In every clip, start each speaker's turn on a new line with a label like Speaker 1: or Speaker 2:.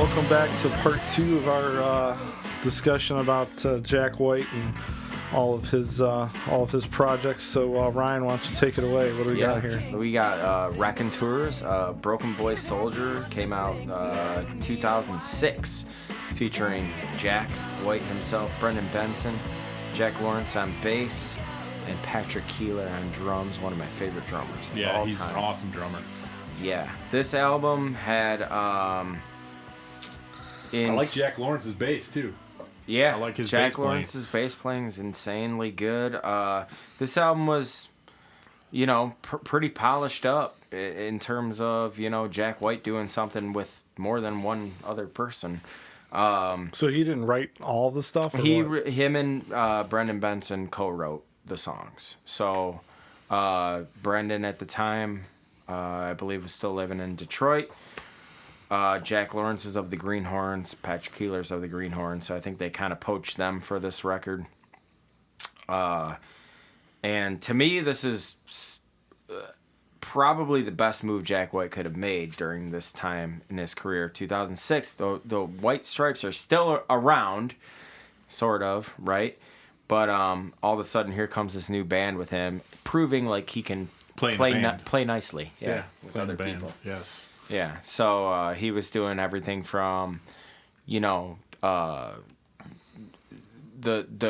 Speaker 1: welcome back to part 2 of our discussion about Jack White and all of his projects. So Ryan, why don't you take it away? What do we got here?
Speaker 2: We got Raconteurs, Broken Boy Soldier, came out 2006, featuring Jack White himself, Brendan Benson, Jack Lawrence on bass, and Patrick Keeler on drums, one of my favorite drummers.
Speaker 3: Yeah, he's an awesome drummer.
Speaker 2: Yeah, this album had
Speaker 3: I like Jack Lawrence's bass too.
Speaker 2: Yeah,
Speaker 3: I like his
Speaker 2: Jack
Speaker 3: bass playing.
Speaker 2: Lawrence's bass playing is insanely good. This album was, pretty polished up in terms of, Jack White doing something with more than one other person.
Speaker 1: So he didn't write all the stuff?
Speaker 2: Him and Brendan Benson co-wrote the songs. So Brendan at the time, I believe, was still living in Detroit. Jack Lawrence is of the Greenhorns. Patrick Keeler's of the Greenhorns. So I think they kind of poached them for this record. And to me, this is probably the best move Jack White could have made during this time in his career. 2006, the White Stripes are still around, sort of, right? But all of a sudden, here comes this new band with him, proving like he can play nicely. Yeah, with other people.
Speaker 3: Yes.
Speaker 2: Yeah, so he was doing everything from, the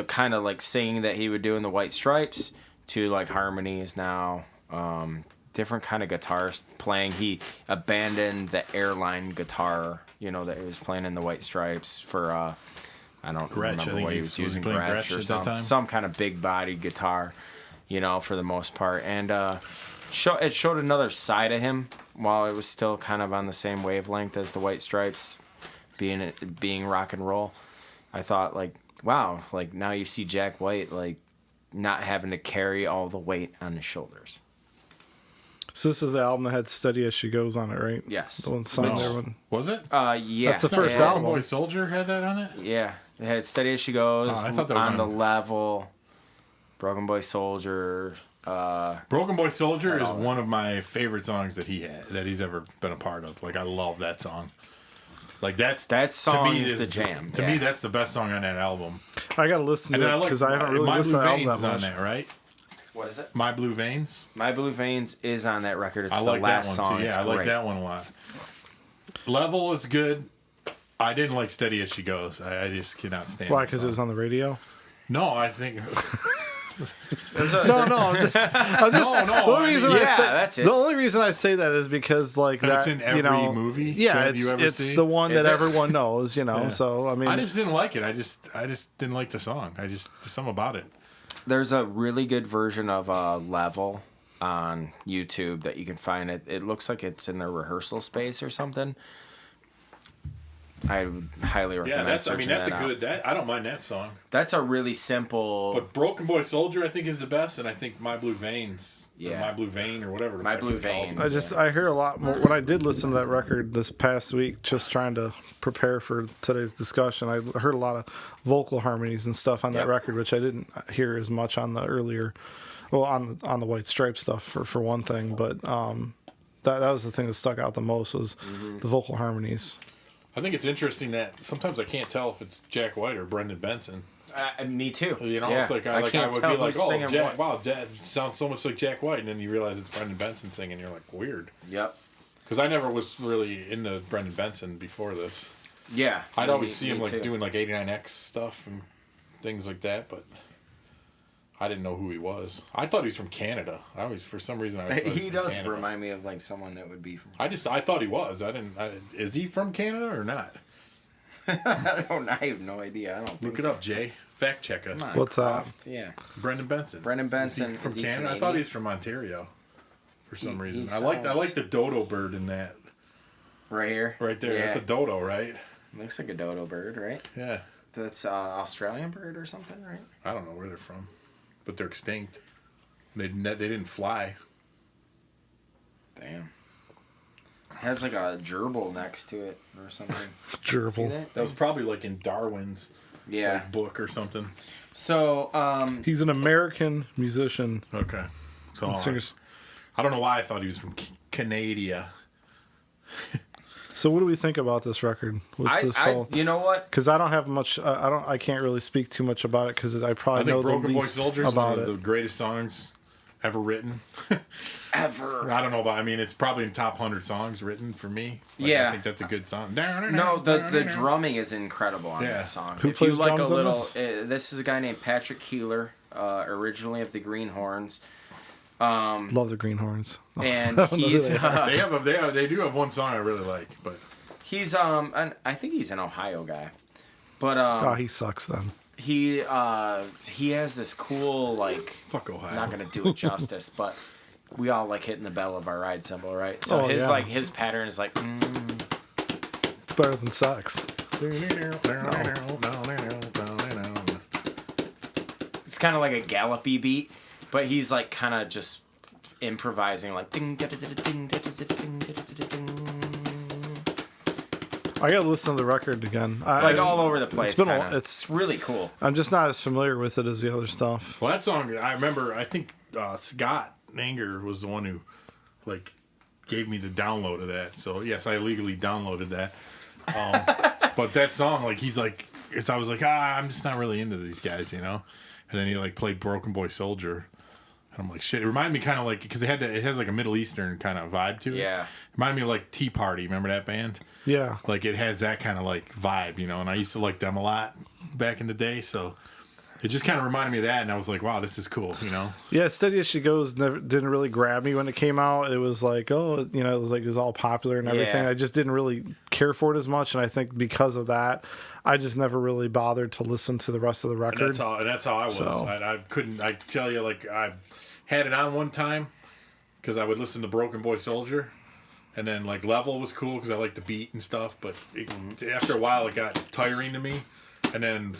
Speaker 2: kind of like singing that he would do in the White Stripes to like harmonies now, different kind of guitar playing. He abandoned the airline guitar, that he was playing in the White Stripes for, I don't remember what he was using, Gretsch or some kind of big body guitar, for the most part. And it showed another side of him while it was still kind of on the same wavelength as the White Stripes, being rock and roll. I thought, like, wow, like now you see Jack White like not having to carry all the weight on his shoulders.
Speaker 1: So this is the album that had Steady As She Goes on it, right?
Speaker 2: Yes.
Speaker 1: The one song there. One.
Speaker 3: Was it?
Speaker 2: Yeah.
Speaker 1: That's the first
Speaker 3: Broken
Speaker 1: album.
Speaker 3: Boy Soldier had that on it?
Speaker 2: Yeah. It had Steady As She Goes,
Speaker 3: I thought that was
Speaker 2: on the Level, Broken Boy Soldier.
Speaker 3: Broken Boy Soldier is one of my favorite songs that he's ever been a part of. Like, I love that song. Like, that
Speaker 2: song
Speaker 3: to me
Speaker 2: is the jam.
Speaker 3: To me, that's the best song on that album.
Speaker 1: I gotta listen to it because I haven't really listened to the album that much.
Speaker 3: My Blue Veins is on that, right?
Speaker 2: What is it?
Speaker 3: My Blue Veins.
Speaker 2: My Blue Veins is on that record. It's
Speaker 3: I
Speaker 2: the
Speaker 3: like
Speaker 2: last
Speaker 3: that one
Speaker 2: song.
Speaker 3: too. Yeah, I like that one a lot. Level is good. I didn't like Steady As She Goes. I just cannot stand it.
Speaker 1: Why? Because it was on the radio?
Speaker 3: No, I think...
Speaker 1: No, I'm just
Speaker 2: that's it.
Speaker 1: The only reason I say that is because like that,
Speaker 3: it's in every movie.
Speaker 1: Yeah,
Speaker 3: that you ever
Speaker 1: it's
Speaker 3: see?
Speaker 1: the one that everyone knows,
Speaker 3: Yeah.
Speaker 1: So I mean,
Speaker 3: I just didn't like it. I just didn't like the song. There's something about it.
Speaker 2: There's a really good version of Level on YouTube that you can find. It looks like it's in their rehearsal space or something. I would highly recommend.
Speaker 3: Yeah, I don't mind that song.
Speaker 2: That's a really simple.
Speaker 3: But Broken Boy Soldier, I think, is the best, and I think My Blue Veins,
Speaker 2: Yeah.
Speaker 3: or My Blue Vein, or whatever.
Speaker 2: My Blue Veins.
Speaker 1: I hear a lot more when I did listen to that record this past week, just trying to prepare for today's discussion. I heard a lot of vocal harmonies and stuff on that record, which I didn't hear as much on the earlier, on the White Stripe stuff for one thing. But that was the thing that stuck out the most was the vocal harmonies.
Speaker 3: I think it's interesting that sometimes I can't tell if it's Jack White or Brendan Benson.
Speaker 2: Me too.
Speaker 3: It's like I would be like, oh,
Speaker 2: Jack,
Speaker 3: wow, that sounds so much like Jack White, and then you realize it's Brendan Benson singing. You're like, weird.
Speaker 2: Yep.
Speaker 3: Because I never was really into Brendan Benson before this.
Speaker 2: Yeah.
Speaker 3: I'd always see him like doing like 89X stuff and things like that, but I didn't know who he was. I thought he was from Canada. For some reason, I thought
Speaker 2: he does
Speaker 3: Canada.
Speaker 2: remind me of like someone that would be from.
Speaker 3: I thought he was. Is he from Canada or not?
Speaker 2: I have no idea. I don't think
Speaker 3: Look it up, Jay. Fact check us.
Speaker 1: What's that?
Speaker 2: Yeah.
Speaker 3: Brendan Benson.
Speaker 2: Brendan Benson
Speaker 3: Is he from
Speaker 2: Canadian?
Speaker 3: Canada? I thought he was from Ontario. For some reason, I like the dodo bird in that.
Speaker 2: Right here.
Speaker 3: Right there.
Speaker 2: Yeah.
Speaker 3: That's a dodo, right?
Speaker 2: Looks like a dodo bird, right?
Speaker 3: Yeah.
Speaker 2: That's Australian bird or something, right?
Speaker 3: I don't know where they're from, but they're extinct. They didn't fly.
Speaker 2: Damn. It has like a gerbil next to it or something.
Speaker 1: Gerbil.
Speaker 3: That was probably like in Darwin's book or something.
Speaker 2: So
Speaker 1: he's an American musician.
Speaker 3: Okay. So I don't know why I thought he was from Canada.
Speaker 1: So what do we think about this record? What's this whole?
Speaker 2: You know what?
Speaker 1: Because I don't have much. I can't really speak too much about it because I probably know the
Speaker 3: Broken Boy
Speaker 1: least
Speaker 3: Soldier is
Speaker 1: about
Speaker 3: one of
Speaker 1: it.
Speaker 3: the greatest songs ever written.
Speaker 2: Ever.
Speaker 3: I don't know, but I mean, it's probably in top 100 songs written for me.
Speaker 2: Yeah.
Speaker 3: I think that's a good song.
Speaker 2: No, the drumming is incredible on that song.
Speaker 1: Who plays drums on this?
Speaker 2: This is a guy named Patrick Keeler, originally of the Greenhorns.
Speaker 1: Love the Greenhorns.
Speaker 2: And he's
Speaker 3: they do have one song I really like, but
Speaker 2: he's I think he's an Ohio guy, but
Speaker 1: he sucks then.
Speaker 2: he has this cool like
Speaker 3: fuck Ohio.
Speaker 2: not gonna do it justice, but we all like hitting the bell of our ride cymbal, right? So his pattern is like
Speaker 1: It's better than sex.
Speaker 2: it's kind of like a gallopy beat, but he's like kind of just improvising like ding da da da ding da da da ding da da da ding.
Speaker 1: I gotta listen to the record again.
Speaker 2: All over the place.
Speaker 1: It's
Speaker 2: really cool.
Speaker 1: I'm just not as familiar with it as the other stuff.
Speaker 3: Well, that song I remember. I think Scott Anger was the one who like gave me the download of that. So yes, I illegally downloaded that. But that song, like he's like, I was like, I'm just not really into these guys, you know. And then he like played Broken Boy Soldier. And I'm like, shit. It reminded me kind of like, because it has like a Middle Eastern kind of vibe to it.
Speaker 2: Yeah.
Speaker 3: It reminded me of like Tea Party. Remember that band?
Speaker 1: Yeah.
Speaker 3: Like it has that kind of like vibe, you know. And I used to like them a lot back in the day. So it just kind of reminded me of that. And I was like, wow, this is cool, you know.
Speaker 1: Yeah, Steady As She Goes didn't really grab me when it came out. It was like, it was all popular and everything.
Speaker 2: Yeah.
Speaker 1: I just didn't really care for it as much. And I think because of that, I just never really bothered to listen to the rest of the record.
Speaker 3: And that's how I was.
Speaker 1: So.
Speaker 3: I couldn't. I tell you, like I had it on one time because I would listen to Broken Boy Soldier, and then like Level was cool because I liked the beat and stuff. But after a while, it got tiring to me. And then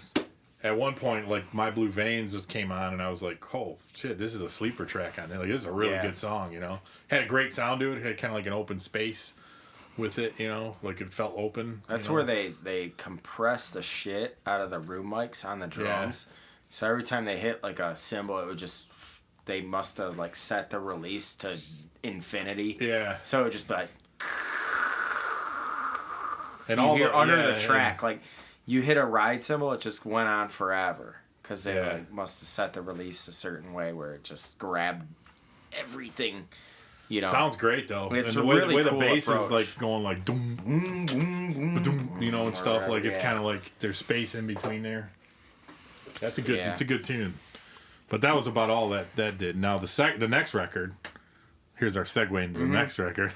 Speaker 3: at one point, like My Blue Veins came on, and I was like, oh shit, this is a sleeper track on there. Like this is a really good song, you know. Had a great sound to it. Had kind of like an open space with it, you know, like it felt open.
Speaker 2: That's where they compress the shit out of the room mics on the drums. Yeah. So every time they hit like a cymbal, it would just, they must have like set the release to infinity.
Speaker 3: Yeah.
Speaker 2: So it would just be like,
Speaker 3: and
Speaker 2: you
Speaker 3: all
Speaker 2: hear
Speaker 3: the,
Speaker 2: under the track, like you hit a ride cymbal, it just went on forever because they like, must have set the release a certain way where it just grabbed everything. You know,
Speaker 3: sounds great though.
Speaker 2: It's
Speaker 3: and
Speaker 2: the way
Speaker 3: the
Speaker 2: cool
Speaker 3: bass
Speaker 2: approach.
Speaker 3: is like going like doom, boom, boom, doom, you know, and stuff. Like it's kind of like there's space in between there. That's a good. It's a good tune. But that was about all that did. Now the next record. Here's our segue into the next record.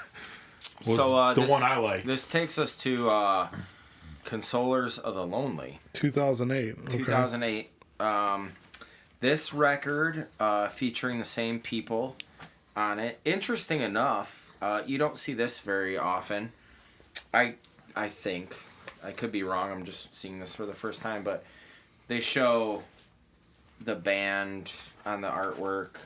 Speaker 3: Was the one I liked.
Speaker 2: This takes us to Consolers of the Lonely.
Speaker 1: 2008. Okay.
Speaker 2: 2008. This record featuring the same people on it. Interesting enough, you don't see this very often. I think. I could be wrong. I'm just seeing this for the first time, but they show the band on the artwork.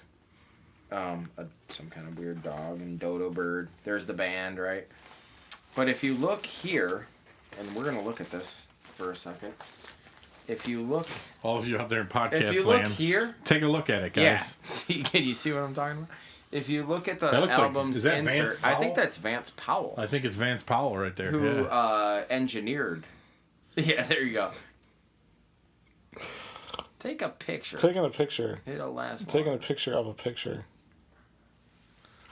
Speaker 2: Some kind of weird dog and dodo bird. There's the band, right? But if you look here, and we're gonna look at this for a second. If you look,
Speaker 3: all of you out there in podcast
Speaker 2: if you
Speaker 3: land,
Speaker 2: look here,
Speaker 3: take a look at it, guys.
Speaker 2: Yeah. Can you see what I'm talking about? If you look at the album's insert, I think that's Vance Powell.
Speaker 3: I think it's Vance Powell right there.
Speaker 2: Who engineered. Yeah, there you go. Take a picture.
Speaker 1: Taking a picture.
Speaker 2: It'll last
Speaker 1: Taking
Speaker 2: long.
Speaker 1: a picture of a picture.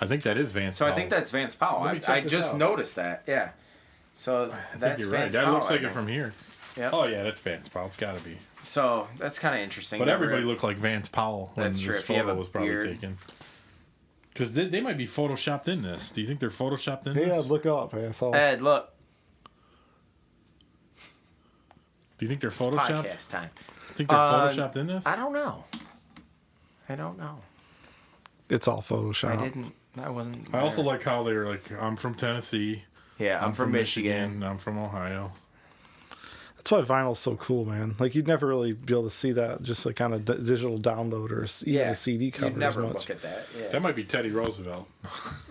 Speaker 3: I think that is Vance
Speaker 2: Powell.
Speaker 3: So
Speaker 2: I think that's Vance Powell. I just noticed that. Yeah. So that's
Speaker 3: you're
Speaker 2: Vance
Speaker 3: right.
Speaker 2: Powell.
Speaker 3: That looks like it from here.
Speaker 2: Yep.
Speaker 3: Oh, yeah, that's Vance Powell. It's got to be.
Speaker 2: So that's kind of interesting.
Speaker 3: But everybody looked like Vance Powell when
Speaker 2: that's true.
Speaker 3: this
Speaker 2: If you have
Speaker 3: photo
Speaker 2: a
Speaker 3: was probably
Speaker 2: beard.
Speaker 3: taken. Because they might be photoshopped in this. Do you think they're photoshopped in this?
Speaker 1: Yeah, look up.
Speaker 2: Ed, look.
Speaker 3: Do you think they're
Speaker 2: It's
Speaker 3: photoshopped?
Speaker 2: podcast time.
Speaker 3: Think they're photoshopped in this?
Speaker 2: I don't know.
Speaker 1: It's all Photoshop.
Speaker 2: I wasn't.
Speaker 3: I also like how they're like, I'm from Tennessee.
Speaker 2: Yeah, I'm from Michigan.
Speaker 3: I'm from Ohio.
Speaker 1: That's why vinyl's so cool, man. Like you'd never really be able to see that just like on a digital download or even a CD cover.
Speaker 2: You'd never
Speaker 1: as much.
Speaker 2: look at that. Yeah.
Speaker 3: That might be Teddy Roosevelt.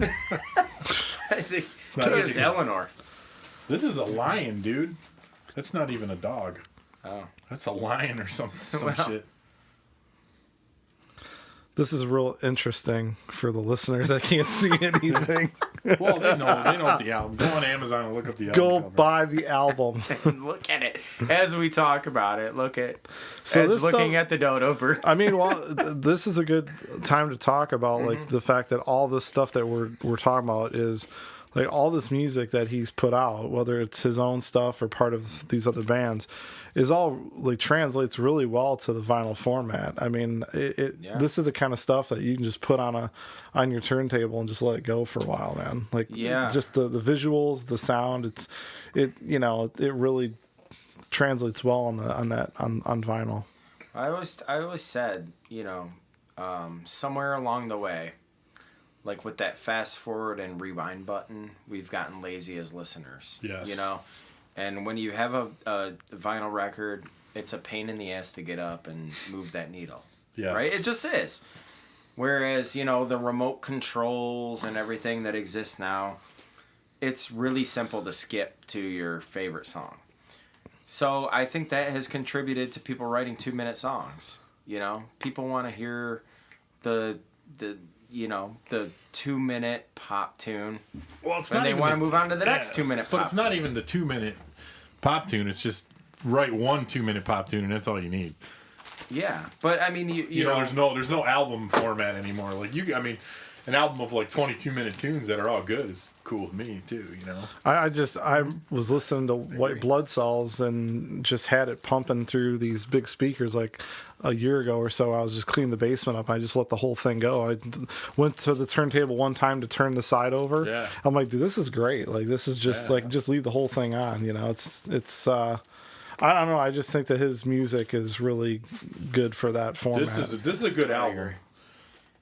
Speaker 2: I think it's Eleanor.
Speaker 3: This is a lion, dude. That's not even a dog.
Speaker 2: Oh.
Speaker 3: That's a lion or some shit.
Speaker 1: This is real interesting for the listeners that can't see anything.
Speaker 3: Well, they know the album. Go on Amazon and look up the album.
Speaker 1: Go
Speaker 3: cover.
Speaker 1: buy the album.
Speaker 2: Look at it as we talk about it. Look at
Speaker 1: So
Speaker 2: Ed's
Speaker 1: this
Speaker 2: looking
Speaker 1: stuff-
Speaker 2: at the dodo bird.
Speaker 1: I mean, this is a good time to talk about like the fact that all this stuff that we're talking about is like all this music that he's put out, whether it's his own stuff or part of these other bands, is all like translates really well to the vinyl format. I mean, this is the kind of stuff that you can just put on your turntable and just let it go for a while, man. Like, just the visuals, the sound, it really translates well on vinyl.
Speaker 2: I always said, somewhere along the way, like with that fast forward and rewind button, we've gotten lazy as listeners.
Speaker 3: Yes.
Speaker 2: And when you have a vinyl record, it's a pain in the ass to get up and move that needle.
Speaker 3: Yes.
Speaker 2: Right? It just is. Whereas, the remote controls and everything that exists now, it's really simple to skip to your favorite song. So I think that has contributed to people writing 2-minute songs. People want to hear the 2-minute pop tune.
Speaker 3: Well, it's
Speaker 2: and
Speaker 3: not
Speaker 2: they
Speaker 3: even
Speaker 2: want to move on to the next 2-minute pop.
Speaker 3: But it's not even the 2-minute pop tune. It's just write one 2-minute pop tune, and that's all you need.
Speaker 2: Yeah, but I mean, you know,
Speaker 3: there's no album format anymore. Like an album of like 22-minute tunes that are all good is cool with me too.
Speaker 1: I was listening to White Blood Cells and just had it pumping through these big speakers like a year ago or so. I was just cleaning the basement up. I just let the whole thing go. I went to the turntable one time to turn the side over.
Speaker 3: Yeah.
Speaker 1: I'm like, dude, this is great. Like, this is just just leave the whole thing on. It's I don't know. I just think that his music is really good for that format.
Speaker 3: This is a good album.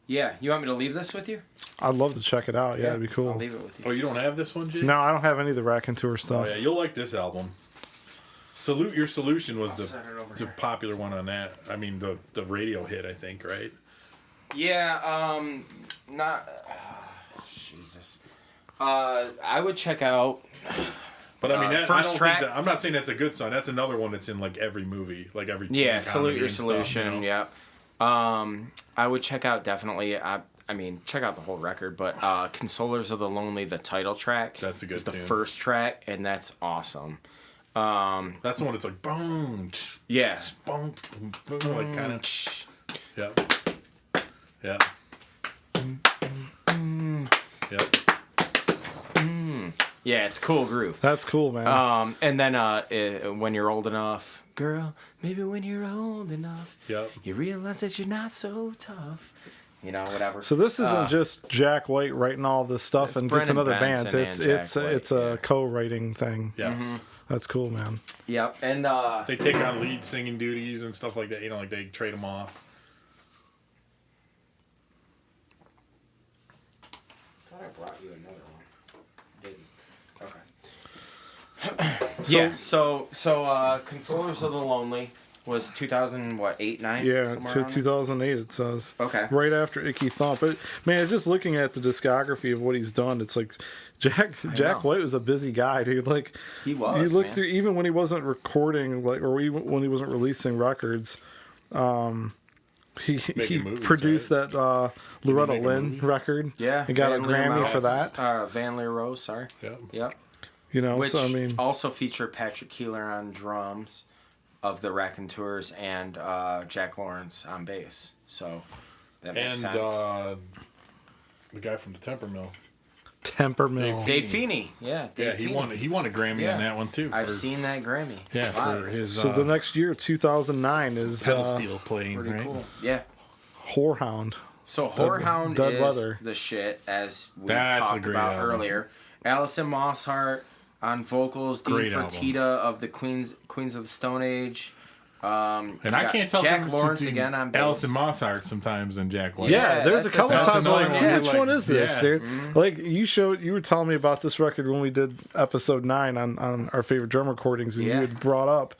Speaker 2: Yeah, you want me to leave this with you?
Speaker 1: I'd love to check it out. Yeah, it'd be cool.
Speaker 2: I'll leave it with you.
Speaker 3: Oh, you don't have this one, Jay?
Speaker 1: No, I don't have any of the Raconteur stuff.
Speaker 3: Oh yeah, you'll like this album. Salute Your Solution was the
Speaker 2: here.
Speaker 3: popular one on that. I mean the radio hit, I think, right?
Speaker 2: Yeah, not Jesus. I would check out.
Speaker 3: But I mean,
Speaker 2: first track.
Speaker 3: I'm not saying that's a good song. That's another one that's in like every movie, like every
Speaker 2: Yeah,
Speaker 3: teen
Speaker 2: Salute
Speaker 3: comedy
Speaker 2: Your
Speaker 3: and stuff,
Speaker 2: Solution. Yeah. I would check out definitely. I mean, check out the whole record, but "Consolers of the Lonely," the title track.
Speaker 3: That's a good
Speaker 2: is the
Speaker 3: tune.
Speaker 2: first track, and that's awesome.
Speaker 3: That's the one that's like boom.
Speaker 2: Yeah.
Speaker 3: Boom, boom, boom, like kind of. Yeah. Yeah. Yep.
Speaker 2: Yeah, it's cool groove.
Speaker 1: That's cool, man.
Speaker 2: And then When You're Old Enough, girl, maybe when you're old enough,
Speaker 3: Yep.
Speaker 2: you realize that you're not so tough. Whatever.
Speaker 1: So this isn't just Jack White writing all this stuff
Speaker 2: It's
Speaker 1: and gets in
Speaker 2: Brendan
Speaker 1: other bands.
Speaker 2: Benson and Jack White,
Speaker 1: It's a co-writing thing.
Speaker 3: Yes.
Speaker 1: That's cool, man.
Speaker 2: Yep, and
Speaker 3: They take on lead singing duties and stuff like that. Like they trade them off.
Speaker 2: I thought I brought you another one. Didn't. Okay. Yeah. So Consolers of the Lonely was 2008, 9?
Speaker 1: Yeah,
Speaker 2: Somewhere
Speaker 1: to
Speaker 2: around there?
Speaker 1: 2008 it says.
Speaker 2: Okay.
Speaker 1: Right after Icky Thump. But man, just looking at the discography of what he's done, it's like Jack White was a busy guy, dude. Like
Speaker 2: He was,
Speaker 1: You look
Speaker 2: man.
Speaker 1: through even when he wasn't recording, or even when he wasn't releasing records. He
Speaker 3: movies,
Speaker 1: produced
Speaker 3: right?
Speaker 1: that Loretta
Speaker 3: make a
Speaker 1: Lynn
Speaker 3: movie?
Speaker 1: record.
Speaker 2: Yeah.
Speaker 1: He got a
Speaker 2: Van Leer
Speaker 1: Grammy
Speaker 2: Mouse.
Speaker 1: for that.
Speaker 2: Van Leer Rose, sorry.
Speaker 3: Yep.
Speaker 2: Yep.
Speaker 1: Which,
Speaker 2: Which
Speaker 1: so I mean,
Speaker 2: also featured Patrick Keeler on drums of the Raconteurs and Jack Lawrence on bass. So that makes
Speaker 3: And
Speaker 2: sense.
Speaker 3: the guy from the Temper Mill.
Speaker 1: Temper Mill.
Speaker 2: Dave Feeney. Yeah, Dave
Speaker 3: He
Speaker 2: Feeney.
Speaker 3: won a Grammy
Speaker 2: Yeah.
Speaker 3: on that one too.
Speaker 2: I've seen that Grammy.
Speaker 3: Yeah,
Speaker 2: live.
Speaker 3: for his
Speaker 1: So the next year, 2009, is
Speaker 3: pedal steel playing,
Speaker 2: Pretty
Speaker 3: right?
Speaker 2: cool. Yeah.
Speaker 1: Whorehound.
Speaker 2: So Whorehound
Speaker 1: Dead
Speaker 2: is
Speaker 1: Weather.
Speaker 2: the shit, as we
Speaker 3: That's a
Speaker 2: talked
Speaker 3: great
Speaker 2: about
Speaker 3: album.
Speaker 2: earlier. Allison Mosshart on vocals, Dean
Speaker 3: Great album.
Speaker 2: Fertitta of the Queens of the Stone Age.
Speaker 3: And
Speaker 2: you
Speaker 3: I
Speaker 2: got
Speaker 3: can't tell the
Speaker 2: Jack
Speaker 3: difference
Speaker 2: Lawrence
Speaker 3: between
Speaker 2: again on bass.
Speaker 3: Allison Mosshart sometimes and Jack White.
Speaker 1: Yeah,
Speaker 2: Yeah,
Speaker 1: there's a
Speaker 2: that's
Speaker 1: couple
Speaker 2: a-
Speaker 1: times
Speaker 3: that's
Speaker 1: I'm like,
Speaker 3: another one,
Speaker 1: which
Speaker 3: like,
Speaker 1: one is this,
Speaker 3: yeah.
Speaker 1: dude?
Speaker 2: Mm-hmm.
Speaker 1: Like you were telling me about this record when we did episode 9 on our favorite drum recordings, and
Speaker 2: Yeah.
Speaker 1: you had brought up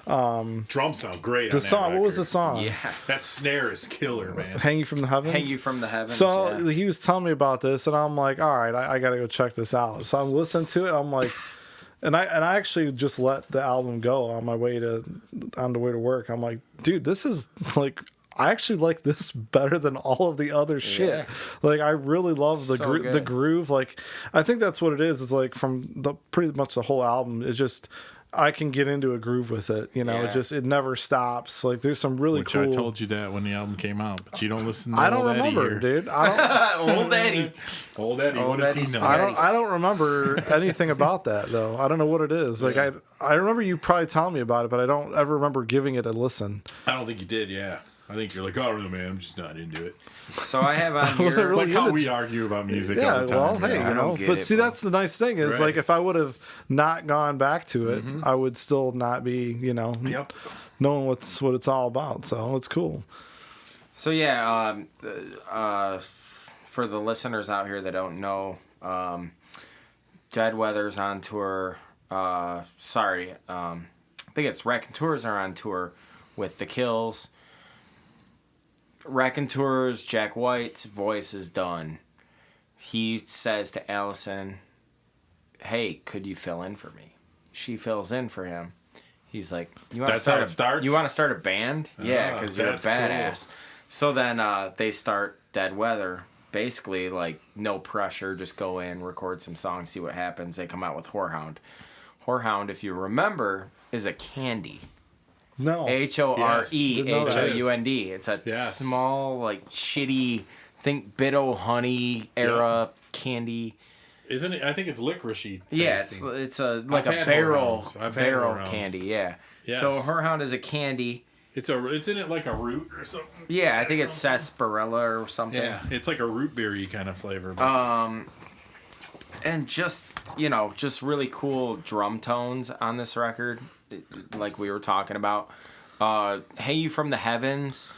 Speaker 3: Drums sound great
Speaker 1: the
Speaker 3: on that
Speaker 1: song. What was the
Speaker 3: record.
Speaker 1: song?
Speaker 2: Yeah.
Speaker 3: That snare is killer, man.
Speaker 1: "Hang You from the Heavens."
Speaker 2: Hang You from the Heavens.
Speaker 1: So
Speaker 2: yeah.
Speaker 1: he was telling me about this, and I'm like, all right, I got to go check this out. So I'm listening to it. I'm like, and I actually just let the album go on the way to work. I'm like, dude, this is like I actually like this better than all of the other shit. Like, I really love the groove. Like, I think that's what it is. It's like from the pretty much the whole album. It's just, I can get into a groove with it. You know, it never stops. Like, there's some really cool.
Speaker 3: I told you that when the album came out, but you don't listen to
Speaker 1: I don't remember, dude. I
Speaker 2: don't. Old Eddie.
Speaker 3: Old what does he know?
Speaker 1: I don't remember anything about that though. I don't know what it is. Like, I remember you probably telling me about it, but I don't ever remember giving it a listen.
Speaker 3: I don't think you did. Yeah. I think you're like, oh, no, man, I'm just not into it.
Speaker 2: So I have on here...
Speaker 3: really like how we argue about music all the time.
Speaker 1: Well, hey, you know. But see, that's the nice thing is, like, if I would have not gone back to it, I would still not be, you know, knowing what it's all about. So it's cool.
Speaker 2: So, for the listeners out here that don't know, Dead Weather's on tour. I think it's Raconteurs are on tour with The Kills. Raconteurs, Jack White's voice is done. He says to Allison, hey, could you fill in for me? She fills in for him. He's like, you want to start a band? Yeah, because you're a badass. Cool. So then they start Dead Weather. Basically, like, no pressure. Just go in, record some songs, see what happens. They come out with Whorehound. Whorehound, if you remember, is a candy.
Speaker 1: No.
Speaker 2: Horehound. It's a small, like, shitty, think Bitto Honey era candy.
Speaker 3: Isn't it? I think it's licoricey.
Speaker 2: Yeah, it's a barrel candy. Yeah. Yes. So Whorehound is a candy.
Speaker 3: Isn't it like a root or something?
Speaker 2: Yeah, I think it's sarsaparilla or something.
Speaker 3: Yeah, it's like a root beery kind of flavor.
Speaker 2: And just really cool drum tones on this record, like we were talking about. Hey You From the Heavens,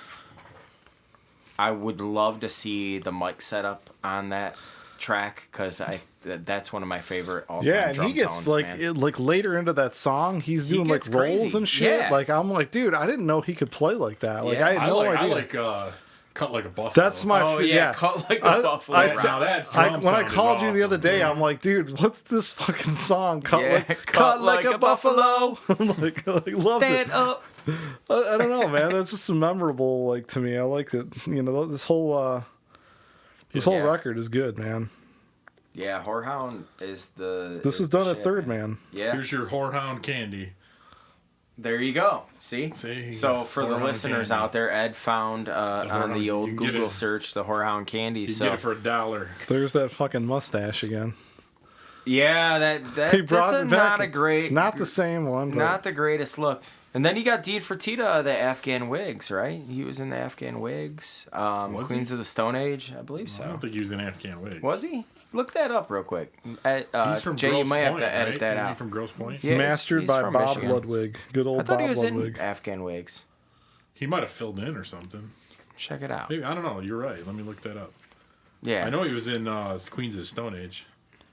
Speaker 2: I would love to see the mic setup on that track, because that's one of my favorite all-time drum tones. Yeah, and he gets
Speaker 1: like later into that song, he's doing like rolls crazy. And shit. Yeah. Like, I'm like, dude, I didn't know he could play like that. Like, I had no idea.
Speaker 3: I like Cut Like a Buffalo.
Speaker 1: That's my
Speaker 2: Cut Like a Buffalo.
Speaker 1: When I called you the other day, I'm like, dude, what's this fucking song? Cut like a Buffalo. I'm like love
Speaker 2: Stand
Speaker 1: it.
Speaker 2: Up.
Speaker 1: I don't know, man. That's just memorable, like, to me. I like it. You know, this whole record is good, man.
Speaker 2: Yeah, Whorehound is the.
Speaker 1: This was done at Third Man.
Speaker 2: Yeah.
Speaker 3: Here's your Whorehound candy.
Speaker 2: There you go. See? So for the listeners out there, Ed found on the old Google search the Whorehound candy.
Speaker 3: You get it for $1.
Speaker 1: There's that fucking mustache again.
Speaker 2: Yeah, that's not a great...
Speaker 1: Not the same one. But...
Speaker 2: Not the greatest look. And then you got Deed Fertitta, the Afghan Wigs, right? He was in the Afghan Wigs. Queens of the Stone Age, I believe so.
Speaker 3: I don't think he was in Afghan Wigs.
Speaker 2: Was he? Look that up real quick.
Speaker 3: He's from
Speaker 2: Jay,
Speaker 3: Grosse
Speaker 2: you might
Speaker 3: Pointe,
Speaker 2: have to edit that out.
Speaker 3: Isn't he from Grosse Pointe?
Speaker 2: Yeah,
Speaker 1: Mastered by Bob
Speaker 2: Michigan.
Speaker 1: Ludwig. Good old Bob Ludwig.
Speaker 2: I thought he was in Afghan Wigs.
Speaker 3: He might have filled in or something.
Speaker 2: Check it out.
Speaker 3: Maybe, I don't know. You're right. Let me look that up.
Speaker 2: Yeah.
Speaker 3: I know he was in Queens of the Stone Age.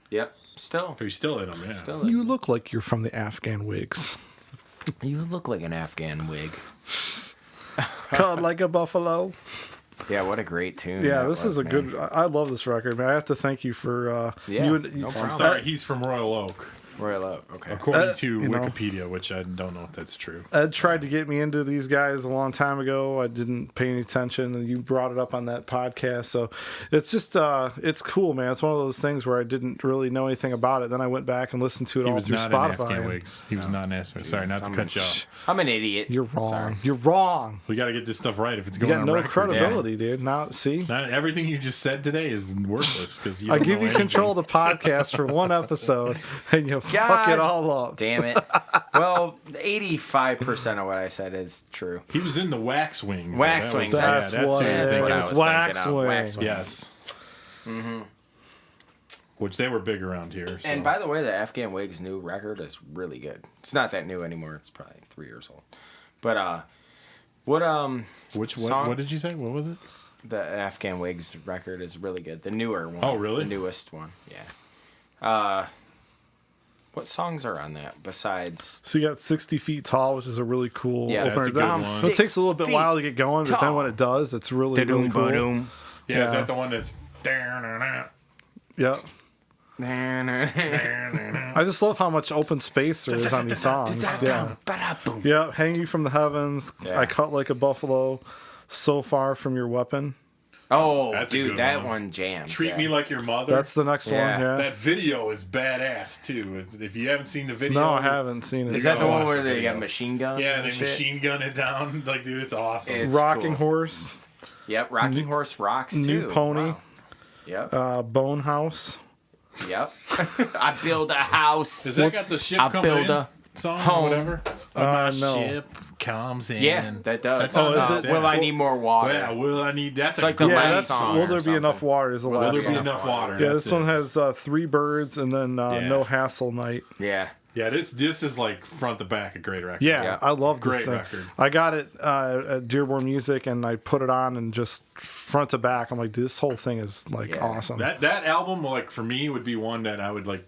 Speaker 2: Yep. Still.
Speaker 3: He's still in them, yeah.
Speaker 1: You look like you're from the Afghan Wigs.
Speaker 2: You look like an Afghan wig.
Speaker 1: Cut like a buffalo.
Speaker 2: Yeah, what a great tune.
Speaker 1: Yeah, this is a good... I love this record, man. I have to thank you for...
Speaker 2: no
Speaker 3: problem. I'm sorry, he's from Royal Oak.
Speaker 2: Royal Oak, okay.
Speaker 3: According to Wikipedia, which I don't know if that's true.
Speaker 1: Ed tried to get me into these guys a long time ago. I didn't pay any attention, and you brought it up on that podcast. So it's just, it's cool, man. It's one of those things where I didn't really know anything about it. Then I went back and listened to it all through Spotify.
Speaker 3: He was not in Afghan Wigs. Sorry, not to cut you off.
Speaker 2: I'm an idiot.
Speaker 1: You're wrong.
Speaker 2: Sorry.
Speaker 1: You're wrong.
Speaker 3: We got to get this stuff right if it's going on
Speaker 1: record. You got no
Speaker 3: record.
Speaker 1: credibility, dude. Now, see?
Speaker 3: Not everything you just said today is worthless. Because
Speaker 1: I give you control of the podcast for one episode, and you fuck it all up.
Speaker 2: Damn it. Well, 85% of what I said is true.
Speaker 3: He was in the Wax Wings.
Speaker 2: Wax Wings. That's what I was thinking of. Wax Wings.
Speaker 3: Yes. Mm-hmm. Which they were big around here. So.
Speaker 2: And by the way, the Afghan Wigs new record is really good. It's not that new anymore. It's probably 3 years old. But
Speaker 3: what did you say? What was it?
Speaker 2: The Afghan Wigs record is really good. The newer one.
Speaker 3: Oh, really?
Speaker 2: The newest one. Yeah. What songs are on that besides?
Speaker 1: So you got 60 Feet Tall, which is a really cool opener.
Speaker 3: That's a good one.
Speaker 1: It takes a little bit while to get going, but then when it does, it's really cool.
Speaker 3: Yeah, is that the one that's...
Speaker 1: Yep. I just love how much open space there is on these songs. Yeah. Hang You From the Heavens. I Cut Like a Buffalo. So Far From Your Weapon.
Speaker 2: Oh,
Speaker 3: That's a
Speaker 2: dude,
Speaker 3: good
Speaker 2: that
Speaker 3: one.
Speaker 2: one jams.
Speaker 3: Treat Me Like Your Mother.
Speaker 1: That's the next
Speaker 2: Yeah.
Speaker 1: one. Yeah.
Speaker 3: That video is badass too. If you haven't seen the video,
Speaker 1: No, I haven't seen it.
Speaker 2: Is that the
Speaker 3: gotta
Speaker 2: one
Speaker 3: watch
Speaker 2: where
Speaker 3: the
Speaker 2: they
Speaker 3: video.
Speaker 2: got machine guns?
Speaker 3: Yeah,
Speaker 2: and
Speaker 3: they
Speaker 2: shit?
Speaker 3: machine gun it down. Like, dude, it's awesome.
Speaker 2: It's
Speaker 1: Rocking
Speaker 2: cool.
Speaker 1: Horse,
Speaker 2: Yep, Rocking Horse rocks too.
Speaker 1: New Pony.
Speaker 2: Wow. Yep.
Speaker 1: Bone House.
Speaker 2: Yep. I build a house.
Speaker 3: Has that got the ship
Speaker 2: I
Speaker 3: coming
Speaker 2: build
Speaker 3: in
Speaker 2: a
Speaker 3: song
Speaker 2: home.
Speaker 3: or whatever? My
Speaker 1: no.
Speaker 3: ship comes in.
Speaker 2: Yeah, that does.
Speaker 3: That's on
Speaker 1: is
Speaker 3: this,
Speaker 1: it?
Speaker 3: yeah.
Speaker 2: Will I need more water?
Speaker 3: Yeah, will I need? That's
Speaker 2: It's
Speaker 3: a
Speaker 2: like the
Speaker 3: good-
Speaker 1: Yeah,
Speaker 2: last
Speaker 1: that's
Speaker 2: song
Speaker 1: Will
Speaker 2: or
Speaker 1: There Be
Speaker 2: something.
Speaker 1: Enough Water is the
Speaker 3: Will
Speaker 1: last
Speaker 3: there be
Speaker 1: song.
Speaker 3: enough water?
Speaker 1: Yeah,
Speaker 3: That's
Speaker 1: this one
Speaker 3: it.
Speaker 1: has Three Birds and then No Hassle Night.
Speaker 2: Yeah.
Speaker 3: Yeah, this is like front to back a great record.
Speaker 1: Yeah,
Speaker 2: Yeah.
Speaker 1: I love this
Speaker 3: Great
Speaker 1: thing.
Speaker 3: record.
Speaker 1: I got it at Dearborn Music and I put it on and just front to back. I'm like, this whole thing is like
Speaker 2: Yeah.
Speaker 1: awesome.
Speaker 3: That album, like for me, would be one that I would like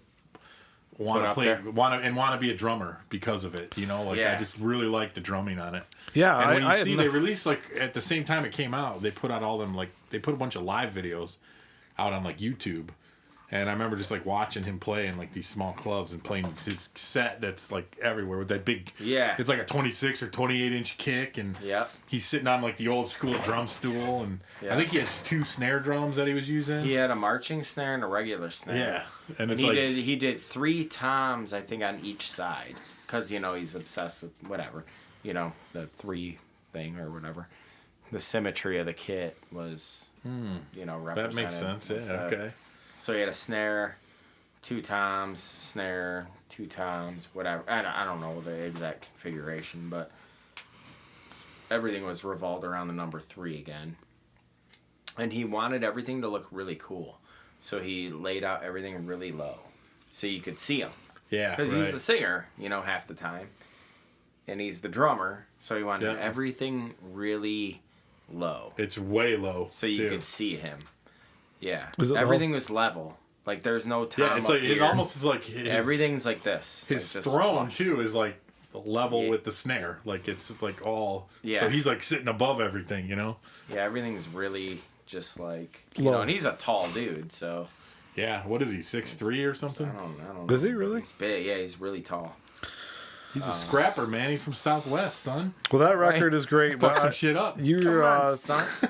Speaker 3: want
Speaker 2: Put
Speaker 3: to
Speaker 2: up
Speaker 3: play,
Speaker 2: there.
Speaker 3: want to be a drummer because of it. You know, like
Speaker 2: Yeah.
Speaker 3: I just really like the drumming on it.
Speaker 1: Yeah,
Speaker 3: And when you
Speaker 1: I
Speaker 3: see
Speaker 1: had
Speaker 3: they
Speaker 1: no-
Speaker 3: released like at the same time it came out, they put out all them like they put a bunch of live videos out on like YouTube. And I remember just like watching him play in like these small clubs and playing his set that's like everywhere with that big.
Speaker 2: Yeah.
Speaker 3: It's like a 26 or 28-inch kick, and
Speaker 2: Yep.
Speaker 3: he's sitting on like the old school drum stool, and
Speaker 2: Yeah.
Speaker 3: I think he has 2 snare drums that he was using.
Speaker 2: He had a marching snare and a regular snare.
Speaker 3: Yeah, and
Speaker 2: And
Speaker 3: it's
Speaker 2: he
Speaker 3: like
Speaker 2: did 3 toms, I think, on each side, because he's obsessed with whatever, the 3 thing or whatever. The symmetry of the kit was, represented.
Speaker 3: that makes sense. Yeah,
Speaker 2: with,
Speaker 3: okay.
Speaker 2: So he had a snare, 2 toms, snare, 2 toms, whatever. I don't know the exact configuration, but everything was revolved around the number 3 again. And he wanted everything to look really cool. So he laid out everything really low so you could see him.
Speaker 3: Yeah,
Speaker 2: Because
Speaker 3: right.
Speaker 2: he's the singer, half the time. And he's the drummer. So he wanted
Speaker 3: Yeah.
Speaker 2: everything really low
Speaker 3: It's way low,
Speaker 2: so you
Speaker 3: too.
Speaker 2: could see him. Yeah.
Speaker 1: Is it
Speaker 2: Everything was level. Like there's no tom
Speaker 3: Yeah, it's
Speaker 2: up
Speaker 3: like it
Speaker 2: here.
Speaker 3: almost is like his,
Speaker 2: Everything's like this.
Speaker 3: his
Speaker 2: like just
Speaker 3: throne
Speaker 2: flush.
Speaker 3: too is like level
Speaker 2: Yeah.
Speaker 3: with the snare. Like it's like all.
Speaker 2: Yeah.
Speaker 3: So he's like sitting above everything, you know.
Speaker 2: Yeah, everything's really just like
Speaker 1: Low.
Speaker 2: and he's a tall dude, so
Speaker 3: Yeah. What is he? 6'3" or something?
Speaker 2: I don't know.
Speaker 1: Is he really?
Speaker 2: He's big. Yeah, he's really tall.
Speaker 3: He's a scrapper, man. He's from Southwest, son.
Speaker 1: Well, that record is great.
Speaker 3: Fuck
Speaker 1: But
Speaker 3: some shit up.
Speaker 1: Your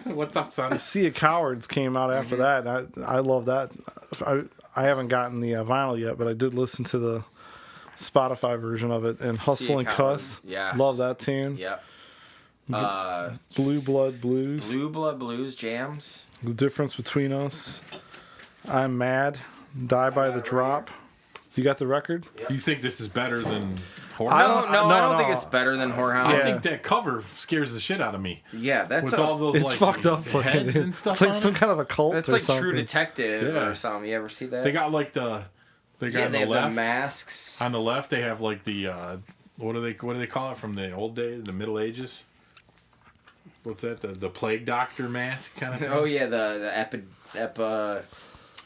Speaker 3: What's up, son?
Speaker 1: Sea of Cowards came out after that. And I love that. I haven't gotten the vinyl yet, but I did listen to the Spotify version of it. And Hustle and
Speaker 2: Cowards,
Speaker 1: Cuss.
Speaker 2: yes.
Speaker 1: Love that tune.
Speaker 2: Yep.
Speaker 1: Blue Blood Blues.
Speaker 2: Blue Blood Blues jams.
Speaker 1: The Difference Between Us. I'm Mad. Die by the Drop. You got the record?
Speaker 3: You think this is better than Whorehouse?
Speaker 1: I don't-
Speaker 2: No, I don't
Speaker 1: no.
Speaker 2: think it's better than Whorehouse.
Speaker 3: I
Speaker 1: Yeah.
Speaker 3: think that cover scares the shit out of me.
Speaker 2: Yeah, that's
Speaker 3: With all those
Speaker 1: It's
Speaker 3: like
Speaker 1: fucked up looking.
Speaker 3: heads and stuff
Speaker 1: It's like
Speaker 3: on
Speaker 1: some
Speaker 3: it.
Speaker 1: kind of a cult
Speaker 2: that's
Speaker 1: or
Speaker 2: like
Speaker 1: something.
Speaker 2: True Detective
Speaker 3: Yeah.
Speaker 2: or something. You ever see that?
Speaker 3: They got like the. They got
Speaker 2: yeah,
Speaker 3: on
Speaker 2: they
Speaker 3: the
Speaker 2: have
Speaker 3: left.
Speaker 2: the masks.
Speaker 3: On the left, they have like the what do they call it from the old days, the Middle Ages? What's that? The plague doctor mask kind of thing.
Speaker 2: Oh yeah, the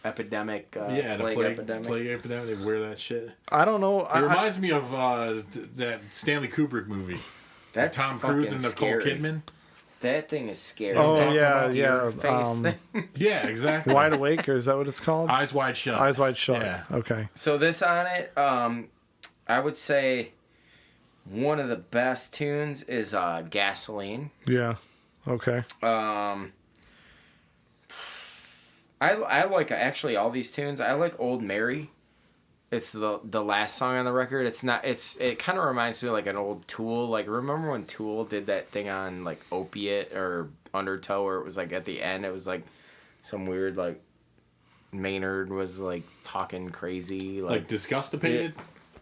Speaker 2: epidemic.
Speaker 3: Yeah, the
Speaker 2: plague epidemic.
Speaker 3: plague epidemic. They wear that shit.
Speaker 1: I don't know.
Speaker 3: It reminds me of that Stanley Kubrick movie.
Speaker 2: That's
Speaker 3: Tom Cruise
Speaker 2: fucking
Speaker 3: and Nicole
Speaker 2: scary.
Speaker 3: Kidman.
Speaker 2: That thing is scary.
Speaker 1: Oh,
Speaker 2: Talking
Speaker 1: yeah,
Speaker 2: about
Speaker 1: yeah,
Speaker 2: your face thing.
Speaker 3: Yeah, exactly.
Speaker 1: Wide Awake, or is that what it's called?
Speaker 3: Eyes Wide Shut.
Speaker 1: Eyes Wide Shut.
Speaker 3: Yeah.
Speaker 1: Okay.
Speaker 2: So this on it, I would say one of the best tunes is Gasoline.
Speaker 1: Yeah. Okay.
Speaker 2: I like actually all these tunes. I like Old Mary. It's the last song on the record. It kind of reminds me of like an old Tool. Like remember when Tool did that thing on like Opiate or Undertow, where it was like at the end it was like some weird like Maynard was like talking crazy
Speaker 3: like Disgustipated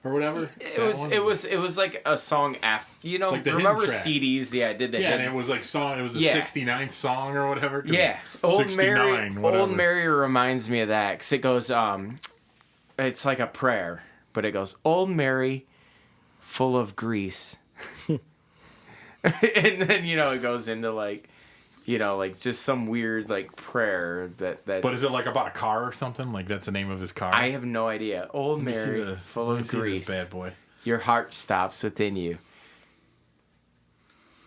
Speaker 3: or whatever.
Speaker 2: It was like a song after
Speaker 3: Like the
Speaker 2: remember
Speaker 3: hidden track.
Speaker 2: CDs? Yeah, I did that.
Speaker 3: Yeah, and it was like song. It was the
Speaker 2: Yeah.
Speaker 3: 69th song or whatever. 'cause
Speaker 2: Yeah, Old
Speaker 3: 69,
Speaker 2: Mary.
Speaker 3: whatever.
Speaker 2: Old Mary reminds me of that because it goes. It's like a prayer, but it goes, "Old Mary, full of grease," and then it goes into like, like just some weird like prayer that.
Speaker 3: But is it like about a car or something? Like that's the name of his car.
Speaker 2: I have no idea. Old
Speaker 3: Let me see
Speaker 2: Mary, full
Speaker 3: let me
Speaker 2: of
Speaker 3: see this
Speaker 2: grease.
Speaker 3: bad boy.
Speaker 2: Your heart stops within you.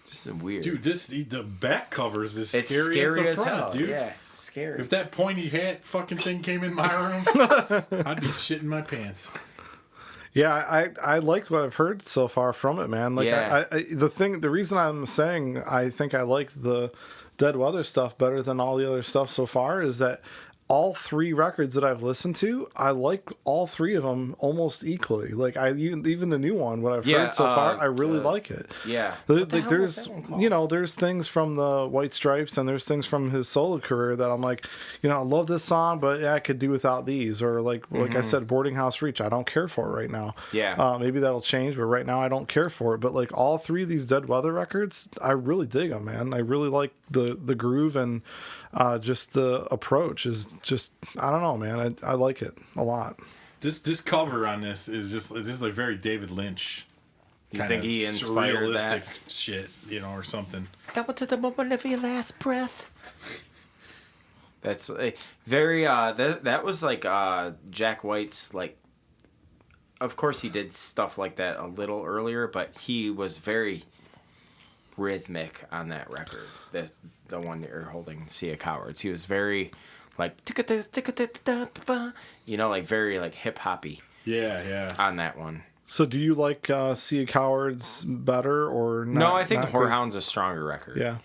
Speaker 2: Just weird.
Speaker 3: Dude, the back covers is
Speaker 2: it's
Speaker 3: scary,
Speaker 2: scary
Speaker 3: as the
Speaker 2: as
Speaker 3: front,
Speaker 2: hell.
Speaker 3: dude.
Speaker 2: Yeah, it's scary.
Speaker 3: If that pointy hat fucking thing came in my room, I'd be shitting my pants.
Speaker 1: Yeah, I liked what I've heard so far from it, man. Like,
Speaker 2: Yeah.
Speaker 1: the reason I'm saying I think I like the Dead Weather stuff better than all the other stuff so far is that all 3 records that I've listened to, I like all 3 of them almost equally. Like, even the new one, what I've heard so far, I really like it.
Speaker 2: Yeah.
Speaker 1: Like, there's, there's things from the White Stripes and there's things from his solo career that I'm like, I love this song, but I could do without these. Or like I said, Boarding House Reach, I don't care for it right now.
Speaker 2: Yeah.
Speaker 1: Maybe that'll change, but right now I don't care for it. But like all 3 of these Dead Weather records, I really dig them, man. I really like the groove and just the approach is just, I don't know, man. I like it a lot.
Speaker 3: This cover on this is like very David Lynch.
Speaker 2: You think he inspired that
Speaker 3: shit, or something?
Speaker 2: Down to the moment of your last breath. That's very that was like Jack White's, like, of course he did stuff like that a little earlier, but he was very rhythmic on that record. The one you're holding, Sea of Cowards. He was very like like very like hip hoppy.
Speaker 3: Yeah.
Speaker 2: On that one.
Speaker 1: So do you like Sea of Cowards better or not?
Speaker 2: No, I think Whorehound's a stronger record.
Speaker 1: Yeah.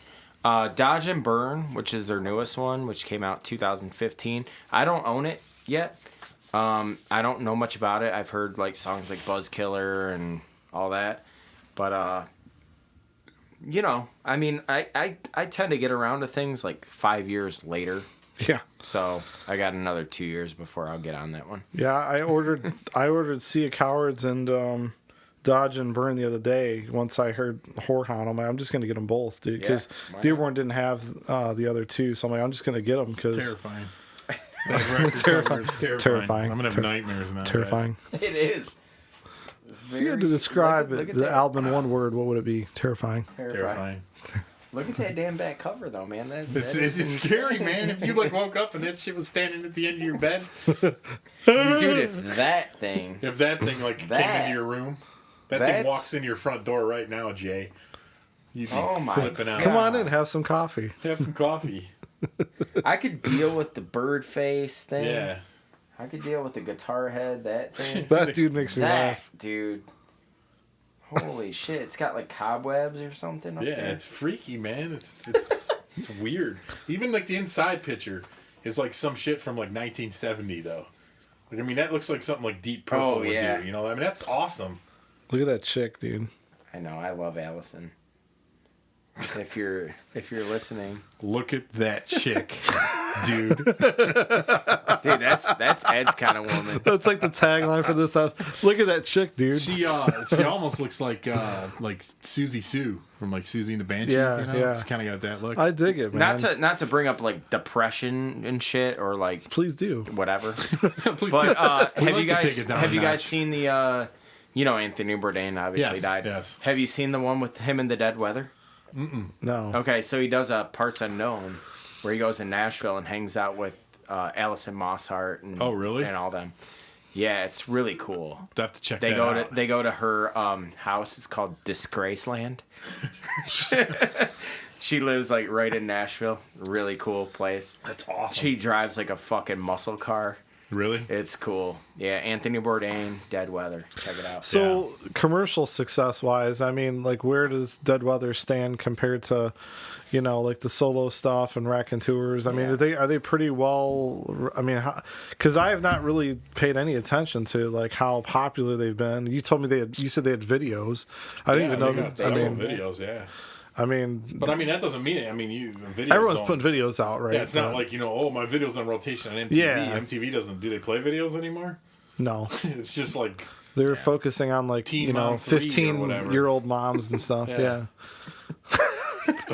Speaker 2: Dodge and Burn, which is their newest one, which came out 2015. I don't own it yet. I don't know much about it. I've heard like songs like Buzzkiller and all that, but I mean, I tend to get around to things like 5 years later.
Speaker 1: Yeah.
Speaker 2: So I got another 2 years before I'll get on that one.
Speaker 1: Yeah, I ordered Sea of Cowards and Dodge and Burn the other day. Once I heard Whorehound, I'm like, I'm just gonna get them both, dude, because Dearborn didn't have the other 2, so I'm like, I'm just gonna get them because
Speaker 3: terrifying.
Speaker 1: Terrifying.
Speaker 3: I'm gonna have nightmares now.
Speaker 1: Terrifying.
Speaker 3: Guys.
Speaker 2: It is.
Speaker 1: If you had to describe the album in one word, what would it be? Terrifying.
Speaker 3: Terrifying.
Speaker 2: Look at that damn back cover, though, man.
Speaker 3: It's scary, man. If you like woke up and that shit was standing at the end of your bed,
Speaker 2: dude, if that thing
Speaker 3: like came into your room, that thing walks in your front door right now, Jay, you'd be flipping out.
Speaker 1: Come on in, have some coffee.
Speaker 3: Have some coffee.
Speaker 2: I could deal with the bird face thing.
Speaker 3: Yeah.
Speaker 2: I could deal with the guitar head, that thing.
Speaker 1: That dude makes me laugh.
Speaker 2: Dude. Holy shit, it's got like cobwebs or something up there.
Speaker 3: It's freaky, man. It's weird. Even like the inside picture is like some shit from like 1970 though. Like, I mean, that looks like something like Deep Purple would do, I mean, that's awesome.
Speaker 1: Look at that chick, dude.
Speaker 2: I know, I love Allison. If you're listening,
Speaker 3: look at that chick, dude.
Speaker 2: Dude, that's Ed's kind of woman.
Speaker 1: That's like the tagline for this house. Look at that chick, dude.
Speaker 3: She almost looks like Susie Sue from like Susie and the Banshees.
Speaker 1: Yeah.
Speaker 3: It's kind of got that look.
Speaker 1: I dig it, man.
Speaker 2: Not to bring up like depression and shit or like
Speaker 1: please do
Speaker 2: whatever.
Speaker 3: Please
Speaker 2: but
Speaker 3: do.
Speaker 2: have you guys seen the Anthony Bourdain obviously died.
Speaker 3: Yes.
Speaker 2: Have you seen the one with him in the Dead Weather?
Speaker 1: No.
Speaker 2: Okay, so he does a Parts Unknown where he goes in Nashville and hangs out with Alison Mosshart and and all them. Yeah, it's really cool.
Speaker 3: I have to check that out.
Speaker 2: They go to her house. It's called Disgraceland. She lives like right in Nashville. Really cool place.
Speaker 3: That's awesome.
Speaker 2: She drives like a fucking muscle car.
Speaker 3: Really?
Speaker 2: It's cool. Yeah, Anthony Bourdain, Dead Weather. Check it out.
Speaker 1: So, commercial success-wise, I mean, like, where does Dead Weather stand compared to, like the solo stuff and Raconteurs? I mean, are they pretty well? I mean, because I have not really paid any attention to like how popular they've been. You told me you said they had videos. I didn't even know that.
Speaker 3: Videos, yeah.
Speaker 1: I mean,
Speaker 3: but I mean that doesn't mean it. I mean, videos.
Speaker 1: Everyone's putting videos out, right?
Speaker 3: Yeah, it's not like my video's on rotation on MTV.
Speaker 1: Yeah.
Speaker 3: MTV doesn't. Do they play videos anymore?
Speaker 1: No.
Speaker 3: It's just like
Speaker 1: they're focusing on like 15-year-old moms and stuff. Yeah. Yet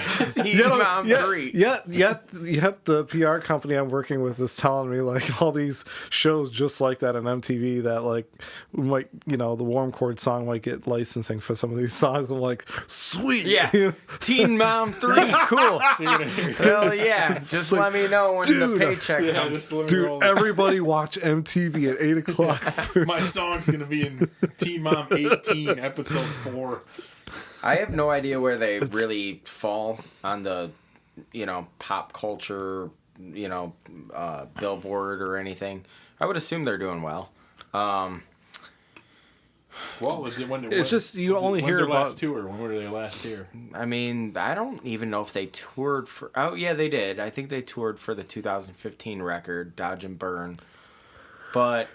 Speaker 1: the PR company I'm working with is telling me like all these shows just like that on MTV that like might the Warm Chord song might get licensing for some of these songs. I'm like, sweet.
Speaker 2: Yeah. Teen Mom 3, cool. Hell yeah. Just let me know when the paycheck comes.
Speaker 1: Dude, everybody watch MTV at 8 o'clock.
Speaker 3: My song's gonna be in Teen Mom 18 episode 4.
Speaker 2: I have no idea where they really fall on the, pop culture, Billboard or anything. I would assume they're doing well.
Speaker 3: Well,
Speaker 1: it's just you only hear
Speaker 3: their
Speaker 1: about
Speaker 3: last tour. When were they last here?
Speaker 2: I mean, I don't even know if they toured for. Oh yeah, they did. I think they toured for the 2015 record, Dodge and Burn. But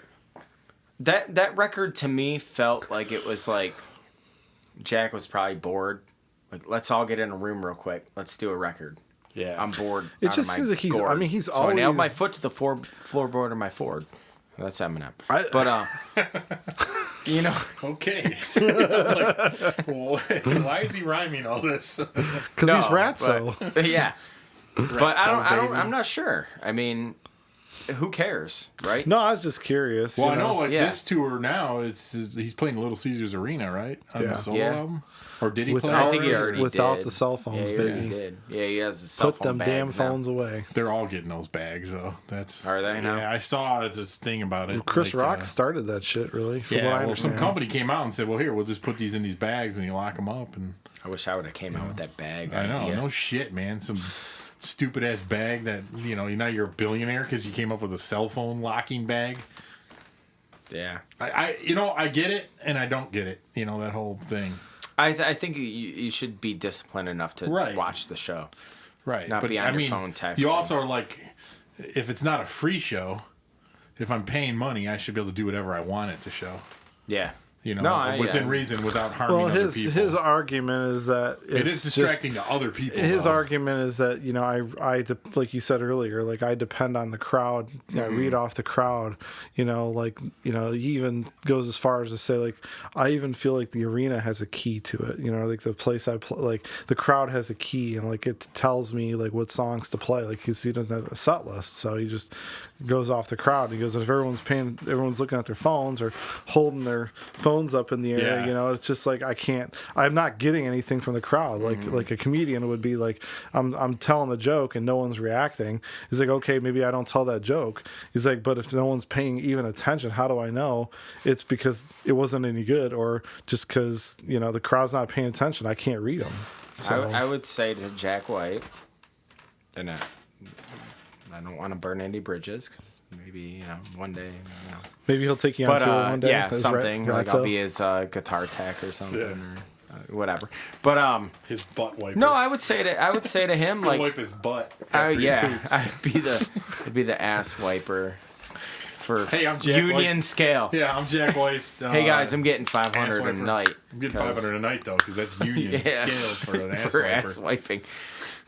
Speaker 2: that record to me felt like it was like Jack was probably bored. Like, let's all get in a room real quick. Let's do a record.
Speaker 3: Yeah,
Speaker 2: I'm bored.
Speaker 1: It just seems like he's.
Speaker 2: gourd.
Speaker 1: I mean, he's
Speaker 2: so
Speaker 1: always.
Speaker 2: I nailed my foot to the floorboard of my Ford. That's Eminem. You know.
Speaker 3: Okay. Why is he rhyming all this?
Speaker 1: Because he's Ratso.
Speaker 2: But, yeah. But
Speaker 1: Ratso,
Speaker 2: I'm not sure. I mean, who cares, right?
Speaker 1: No, I was just curious.
Speaker 3: Well, I know like
Speaker 2: Yeah.
Speaker 3: this tour now. He's playing Little Caesars Arena, right? On the solo album. Or did he play?
Speaker 2: I think he already
Speaker 1: without
Speaker 2: did.
Speaker 1: the cell phones,
Speaker 2: yeah,
Speaker 1: baby.
Speaker 2: He did. Yeah, he has the cell
Speaker 1: Put
Speaker 2: phone
Speaker 1: them damn
Speaker 2: bags now.
Speaker 1: phones away.
Speaker 3: They're all getting those bags, though.
Speaker 2: Are they now?
Speaker 3: Yeah, I saw this thing about it.
Speaker 1: Chris Rock started that shit, really. From what I
Speaker 3: Yeah, well,
Speaker 1: understand.
Speaker 3: some company came out and said, "Well, here, we'll just put these in these bags and you lock them up." And
Speaker 2: I wish I would have came out with that bag.
Speaker 3: I know,
Speaker 2: idea.
Speaker 3: no shit, man. Some stupid ass bag that now you're a billionaire because you came up with a cell phone locking bag.
Speaker 2: Yeah.
Speaker 3: I get it and I don't get it. That whole thing.
Speaker 2: I think you should be disciplined enough to watch the show.
Speaker 3: Right.
Speaker 2: Not be on your phone texting.
Speaker 3: You also are like, if it's not a free show, if I'm paying money, I should be able to do whatever I want it to show.
Speaker 2: Yeah.
Speaker 3: Within reason, without harming other people.
Speaker 1: His argument is that
Speaker 3: it is distracting to other people.
Speaker 1: His argument is that I like you said earlier, like I depend on the crowd. I read off the crowd. He even goes as far as to say like I even feel like the arena has a key to it. Like the place I play, like the crowd has a key, and like it tells me like what songs to play. Like he doesn't have a set list, so he just goes off the crowd. He goes, if everyone's looking at their phones or holding their phones up in the air, it's just like I'm not getting anything from the crowd. Like a comedian would be like, I'm telling a joke and no one's reacting. He's like, okay, maybe I don't tell that joke. He's like, but if no one's paying even attention, how do I know it's because it wasn't any good or just because the crowd's not paying attention? I can't read them. So.
Speaker 2: I would say to Jack White, and I don't want to burn any bridges because maybe one day.
Speaker 1: Maybe he'll take you on tour one day.
Speaker 2: Yeah, something like I'll be his guitar tech or something or whatever. But
Speaker 3: his butt wiper.
Speaker 2: No, I would say to him like
Speaker 3: wipe his butt.
Speaker 2: I'd be the ass wiper. For
Speaker 3: hey, I'm Jack
Speaker 2: union
Speaker 3: White's,
Speaker 2: scale.
Speaker 3: Yeah, I'm Jack White.
Speaker 2: Hey guys, I'm getting 500 a night.
Speaker 3: I'm getting 500 a night though, because that's union scale for an ass wiper.
Speaker 2: Ass wiping.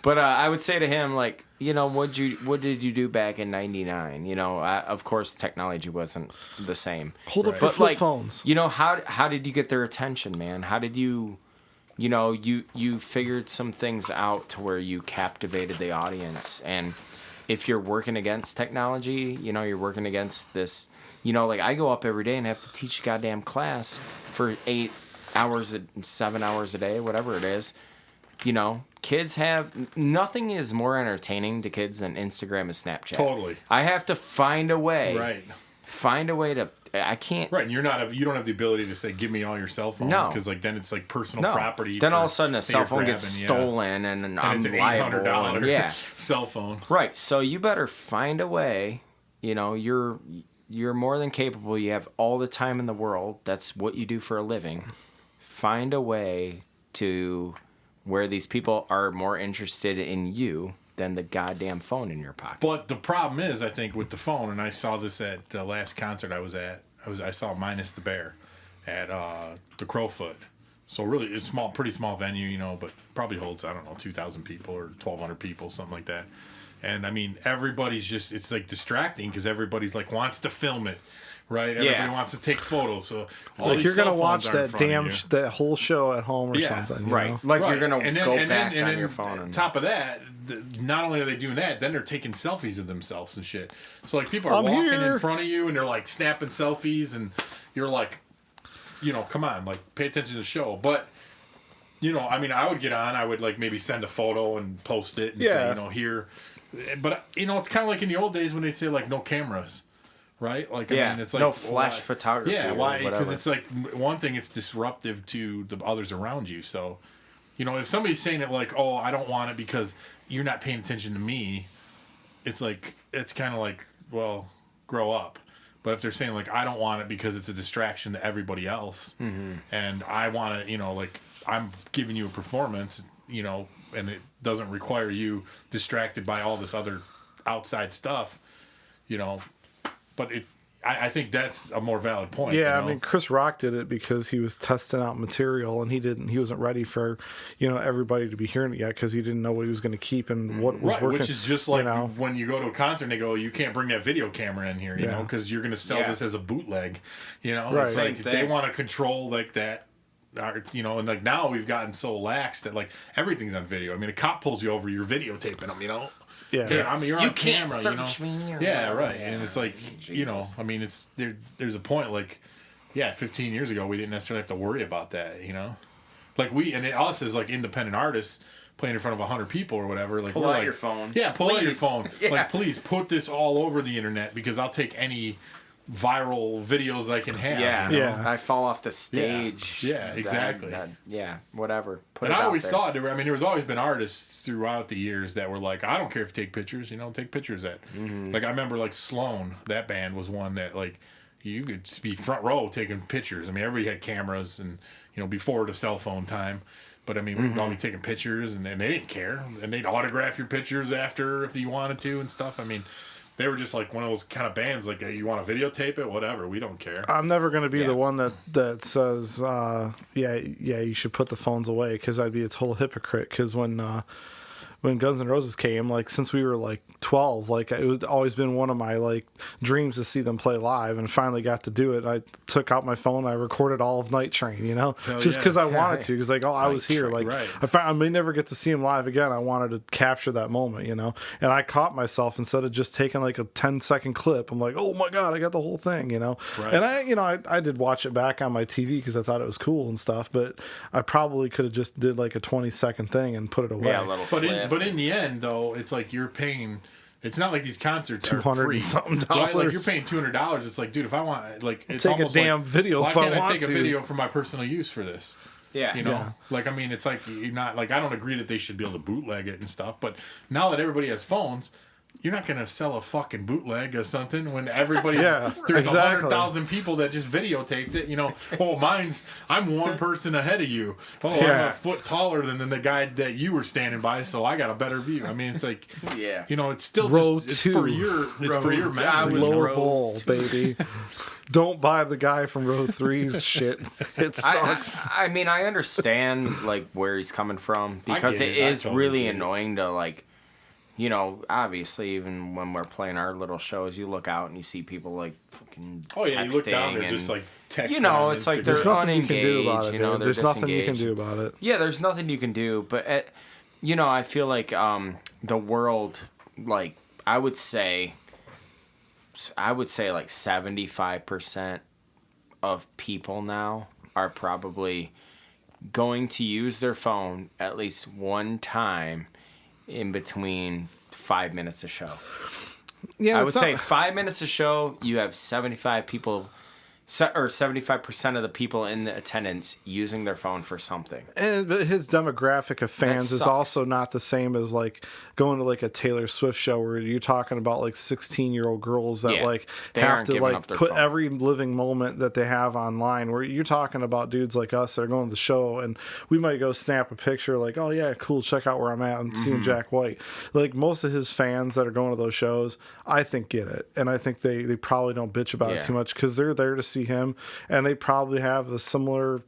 Speaker 2: But I would say to him, like, what did you do back in '99? Of course, technology wasn't the same.
Speaker 1: Hold up your flip phones.
Speaker 2: How did you get their attention, man? How did you figured some things out to where you captivated the audience. And if you're working against technology, you're working against this. Like I go up every day and have to teach a goddamn class for 8 hours, 7 hours a day, whatever it is. Kids have nothing is more entertaining to kids than Instagram and Snapchat.
Speaker 3: Totally.
Speaker 2: I have to find a way.
Speaker 3: Right.
Speaker 2: Find a way to. I can't.
Speaker 3: Right, and you don't have the ability to say, "Give me all your cell phones," because then it's like personal property.
Speaker 2: Then all of a sudden a cell phone gets stolen, and I'm
Speaker 3: it's an
Speaker 2: liable.
Speaker 3: $800 cell phone.
Speaker 2: Right. So you better find a way. You're more than capable. You have all the time in the world. That's what you do for a living. Find a way to where these people are more interested in you than the goddamn phone in your pocket.
Speaker 3: But the problem is, I think, with the phone, and I saw this at the last concert I was at. I saw Minus the Bear at the Crowfoot. So really, it's pretty small venue, but probably holds 2,000 people or 1,200 people, something like that. And I mean, everybody's it's like distracting because everybody's like wants to film it. Right, everybody wants to take photos, so
Speaker 1: like you're gonna watch that that whole show at home or something,
Speaker 2: right? Like you're gonna go back on your phone.
Speaker 3: On top of that, not only are they doing that, then they're taking selfies of themselves and shit. So like people are walking in front of you and they're like snapping selfies, and you're like, come on, like pay attention to the show. But I mean, I would get on, I would like maybe send a photo and post it and say, here. But it's kind of like in the old days when they'd say like no cameras. Right? Like, I mean, it's like...
Speaker 2: No flash photography.
Speaker 3: Yeah, why? Because it's like, one thing, it's disruptive to the others around you. So, if somebody's saying it like, oh, I don't want it because you're not paying attention to me, it's like, it's kind of like, well, grow up. But if they're saying like, I don't want it because it's a distraction to everybody else, and I want to, like I'm giving you a performance, and it doesn't require you distracted by all this other outside stuff, but I think that's a more valid point.
Speaker 1: Yeah, I mean, Chris Rock did it because he was testing out material, and he wasn't ready for, everybody to be hearing it yet because he didn't know what he was going to keep and what was working.
Speaker 3: Which is just like when you go to a concert and they go, you can't bring that video camera in here, you know, because you're going to sell this as a bootleg, It's like they want to control like that. And like now we've gotten so lax that like everything's on video. I mean, a cop pulls you over, you're videotaping them, Yeah, I mean, you're on camera,
Speaker 2: search me
Speaker 3: Yeah, right. And it's like, I mean, it's there's a point like, 15 years ago we didn't necessarily have to worry about that, Like us as like independent artists playing in front of 100 people or whatever, like
Speaker 2: pull out your phone.
Speaker 3: Yeah, pull out your phone. Yeah. Like, please put this all over the internet because I'll take any viral videos I can have.
Speaker 2: Yeah, I fall off the stage.
Speaker 3: Yeah, exactly.
Speaker 2: Whatever.
Speaker 3: And I always saw it. I mean, there's always been artists throughout the years that were like, I don't care if you take pictures, take pictures at. Like, I remember, like, Sloan, that band was one that, like, you could be front row taking pictures. I mean, everybody had cameras and, before the cell phone time. But, I mean, we'd all be taking pictures, and they didn't care. And they'd autograph your pictures after if you wanted to and stuff. I mean, they were just like one of those kind of bands, like, you want to videotape it, whatever, we don't care.
Speaker 1: I'm never going to be the one that says, you should put the phones away, because I'd be a total hypocrite. Because when Guns N' Roses came, like, since we were like 12, like, it was always been one of my like dreams to see them play live, and finally got to do it. I took out my phone, I recorded all of Night Train, just because I wanted to, because like, I was here, like, I may never get to see him live again. I wanted to capture that moment, and I caught myself, instead of just taking like a 10-second clip, I'm like, oh my god, I got the whole thing, and I did watch it back on my TV because I thought it was cool and stuff, but I probably could have just did like a 20-second thing and put it away.
Speaker 2: Yeah, a little clip.
Speaker 3: But in the end, though, it's like you're paying. It's not like these concerts are free.
Speaker 1: $200
Speaker 3: right? Like, you're paying $200. It's like, dude, if I want, like, it's
Speaker 1: take
Speaker 3: almost
Speaker 1: a damn
Speaker 3: like,
Speaker 1: video.
Speaker 3: Why
Speaker 1: if I
Speaker 3: can't I
Speaker 1: want
Speaker 3: take a
Speaker 1: to.
Speaker 3: video for my personal use for this?
Speaker 2: Yeah,
Speaker 3: Like, I mean, it's like you're not like, I don't agree that they should be able to bootleg it and stuff. But now that everybody has phones, you're not gonna sell a fucking bootleg or something when everybody's there's 100,000 people that just videotaped it. I'm one person ahead of you. I'm a foot taller than the guy that you were standing by, so I got a better view. I mean, it's like it's still it's for your memory.
Speaker 1: Low bowl, baby. Don't buy the guy from row 3's shit. It sucks.
Speaker 2: I mean, I understand like where he's coming from, because it is really annoying to like. Obviously, even when we're playing our little shows, you look out and you see people like fucking texting.
Speaker 3: You look down and just like texting.
Speaker 2: It's like they're unengaged. They're
Speaker 1: there's nothing you can
Speaker 2: disengaged.
Speaker 1: do about it.
Speaker 2: Yeah, there's nothing you can do. But I feel like the world, like I would say like 75% of people now are probably going to use their phone at least one time in between 5 minutes a show.
Speaker 1: Yeah,
Speaker 2: I would say 5 minutes a show, you have 75 people, or 75% of the people in the attendance using their phone for something.
Speaker 1: But his demographic of fans is also not the same as like going to like a Taylor Swift show where you're talking about like 16-year-old girls that like have to like put every living moment that they have online, where you're talking about dudes like us that are going to the show and we might go snap a picture like, oh yeah, cool, check out where I'm at, I'm seeing Jack White. Like, most of his fans that are going to those shows, I think, get it, and I think they probably don't bitch about it too much, because they're there to see him, and they probably have a similar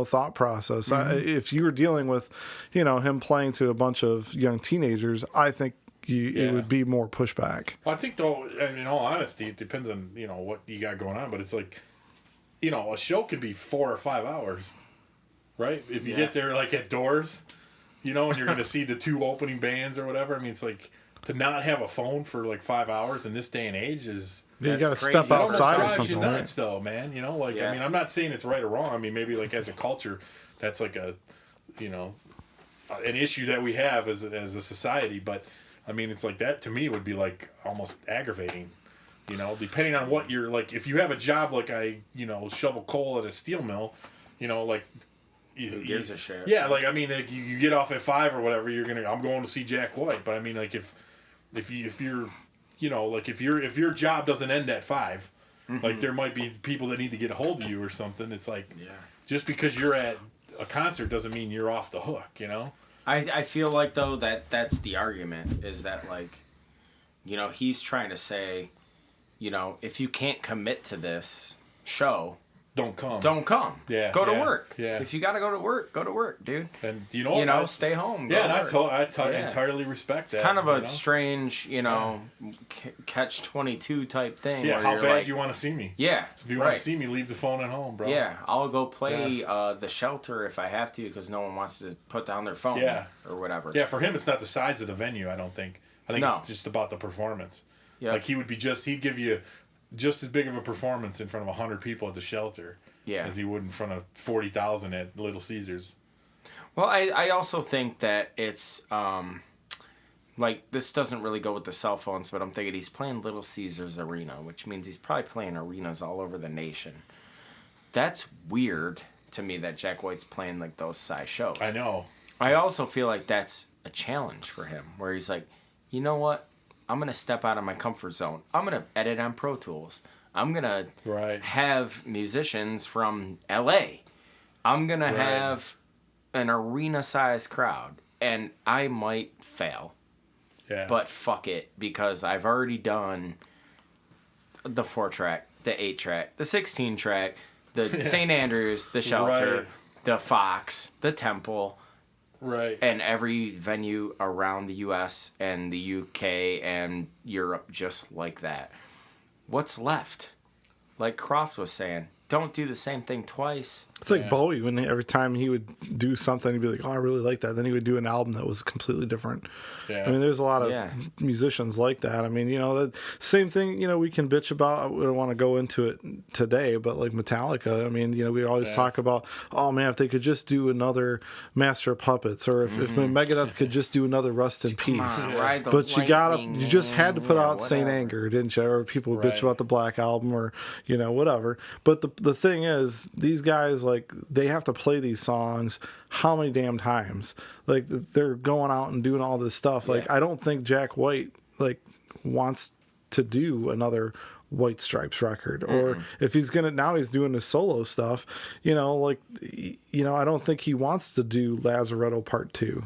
Speaker 1: thought process. If you were dealing with him playing to a bunch of young teenagers, I think it would be more pushback.
Speaker 3: Well, I think, though, in all honesty, it depends on what you got going on, but it's like a show could be 4 or 5 hours, right? If you get there like at doors, and you're going to see the 2 opening bands or whatever. I mean, it's like, to not have a phone for like 5 hours in this day and age is...
Speaker 1: You got to step outside or something.
Speaker 3: You nuts, though, man. I mean, I'm not saying it's right or wrong. I mean, maybe like as a culture, that's like a, an issue that we have as a society. But I mean, it's like that to me would be like almost aggravating. Depending on what you're like. If you have a job like I, shovel coal at a steel mill, like.
Speaker 2: Who gives a shit?
Speaker 3: Yeah, like, I mean, like, you get off at 5 or whatever, I'm going to see Jack White. But I mean, like, if you're, like, if your job doesn't end at 5, Like there might be people that need to get a hold of you or something. It's like just because you're at a concert doesn't mean you're off the hook, you know?
Speaker 2: I feel like, though, that's the argument, is that, like, you know, he's trying to say, you know, if you can't commit to this show,
Speaker 3: don't come.
Speaker 2: Don't come.
Speaker 3: Yeah.
Speaker 2: Go to work.
Speaker 3: Yeah.
Speaker 2: If you got to go to work, dude.
Speaker 3: And
Speaker 2: Stay home.
Speaker 3: Yeah, and I entirely respect that.
Speaker 2: It's kind of a strange, catch-22 type thing.
Speaker 3: Yeah,
Speaker 2: where
Speaker 3: how
Speaker 2: you're
Speaker 3: bad
Speaker 2: like,
Speaker 3: you want to see me?
Speaker 2: Yeah.
Speaker 3: If you want to see me, leave the phone at home, bro.
Speaker 2: Yeah, I'll go play the shelter if I have to because no one wants to put down their phone or whatever.
Speaker 3: Yeah, for him, it's not the size of the venue, I don't think. I think it's just about the performance. Yeah. Like, he'd give you just as big of a performance in front of 100 people at the shelter as he would in front of 40,000 at Little Caesars.
Speaker 2: Well, I also think that it's, like, this doesn't really go with the cell phones, but I'm thinking he's playing Little Caesars Arena, which means he's probably playing arenas all over the nation. That's weird to me that Jack White's playing, like, those size shows.
Speaker 3: I know.
Speaker 2: I also feel like that's a challenge for him, where he's like, you know what? I'm going to step out of my comfort zone. I'm going to edit on Pro Tools. I'm going to have musicians from L.A. I'm going to have an arena-sized crowd. And I might fail. Yeah. But fuck it. Because I've already done the 4-track, the 8-track, the 16-track, the St. Andrews, the Shelter, the Fox, the Temple.
Speaker 3: Right.
Speaker 2: And every venue around the U.S. and the UK and Europe just like that. What's left? Like Croft was saying, don't do the same thing twice.
Speaker 1: It's like Bowie, when every time he would do something, he'd be like, oh, I really like that. Then he would do an album that was completely different. Yeah. I mean, there's a lot of musicians like that. I mean, the same thing, we can bitch about. We don't want to go into it today, but like Metallica, I mean, we always talk about, oh man, if they could just do another Master of Puppets, or if Megadeth could just do another Rust in Peace. But you just had to put out Saint Anger, didn't you? Or people would bitch about the Black Album, or, whatever. But the thing is, these guys, like, they have to play these songs how many damn times? Like, they're going out and doing all this stuff. Like, I don't think Jack White, like, wants to do another White Stripes record. Or if he's he's doing his solo stuff, I don't think he wants to do Lazaretto Part 2,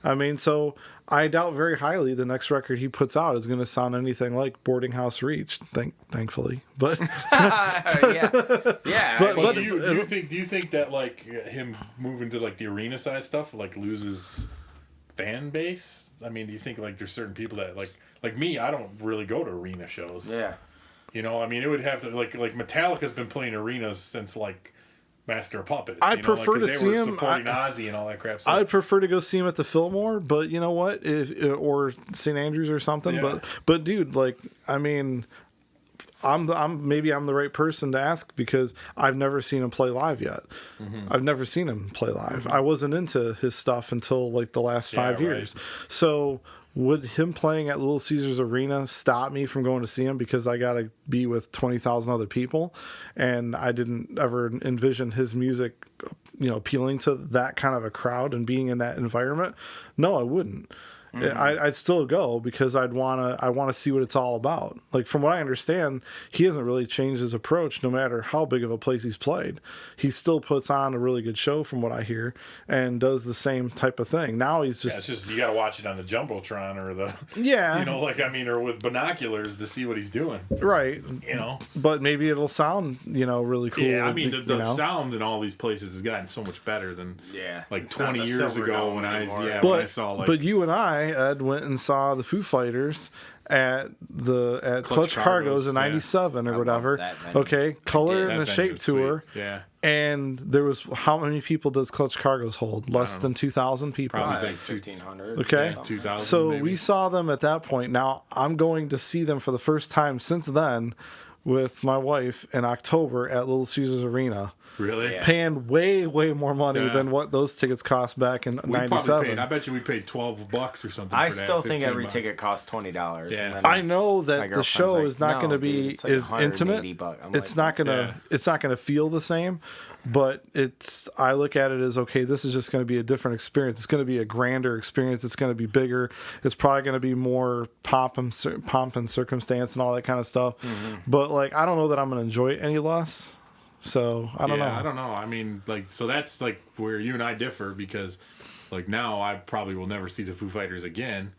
Speaker 1: I mean, so I doubt very highly the next record he puts out is going to sound anything like Boarding House Reach, thankfully. But
Speaker 2: But
Speaker 3: do you think that, like, him moving to, like, the arena size stuff, like, loses fan base? I mean, do you think, like, there's certain people that, like me, I don't really go to arena shows.
Speaker 2: Yeah.
Speaker 3: I mean, it would have to, like Metallica's been playing arenas since, like, Master of Puppets.
Speaker 1: I prefer to see him
Speaker 3: supporting Ozzy and all that crap.
Speaker 1: I'd prefer to go see him at the Fillmore, but you know what? Or St. Andrews or something. Yeah. But dude, like, I mean, maybe I'm the right person to ask because I've never seen him play live yet. I've never seen him play live. I wasn't into his stuff until like the last 5 years. So would him playing at Little Caesars Arena stop me from going to see him because I got to be with 20,000 other people? And I didn't ever envision his music, appealing to that kind of a crowd and being in that environment. No, I wouldn't. I'd still go because I want to see what it's all about. Like, from what I understand, he hasn't really changed his approach no matter how big of a place he's played. He still puts on a really good show from what I hear and does the same type of thing. Now he's just...
Speaker 3: it's just, you got to watch it on the Jumbotron or the...
Speaker 1: Yeah.
Speaker 3: or with binoculars to see what he's doing.
Speaker 1: Right. But maybe it'll sound, really cool.
Speaker 3: Yeah, I mean, the sound in all these places has gotten so much better than, like, 20 years ago when I saw, like...
Speaker 1: But you and I, Ed, went and saw the Foo Fighters at Clutch Cargo's in '97 or whatever. Okay, Color and the Shape tour.
Speaker 3: Yeah.
Speaker 1: And there was, how many people does Clutch Cargo's hold? Less than 2,000 people.
Speaker 2: Probably like 1,500.
Speaker 1: Okay,
Speaker 3: 2,000.
Speaker 1: So
Speaker 3: maybe.
Speaker 1: We saw them at that point. Now I'm going to see them for the first time since then with my wife in October at Little Caesars Arena.
Speaker 3: Really?
Speaker 2: Yeah.
Speaker 1: Paying way, way more money than what those tickets cost back in '97.
Speaker 3: I bet you we paid $12 or something.
Speaker 2: I still think every ticket costs $20.
Speaker 1: Yeah. I know that the show is not going to be as intimate. It's not going to feel the same. but I look at it as, okay, this is just going to be a different experience. It's going to be a grander experience. It's going to be bigger. It's probably going to be more pomp and circumstance and all that kind of stuff. But like, I don't know that I'm going to enjoy it any less. So I don't know.
Speaker 3: I don't know. I mean, like, so that's like where you and I differ, because like now I probably will never see the Foo Fighters again,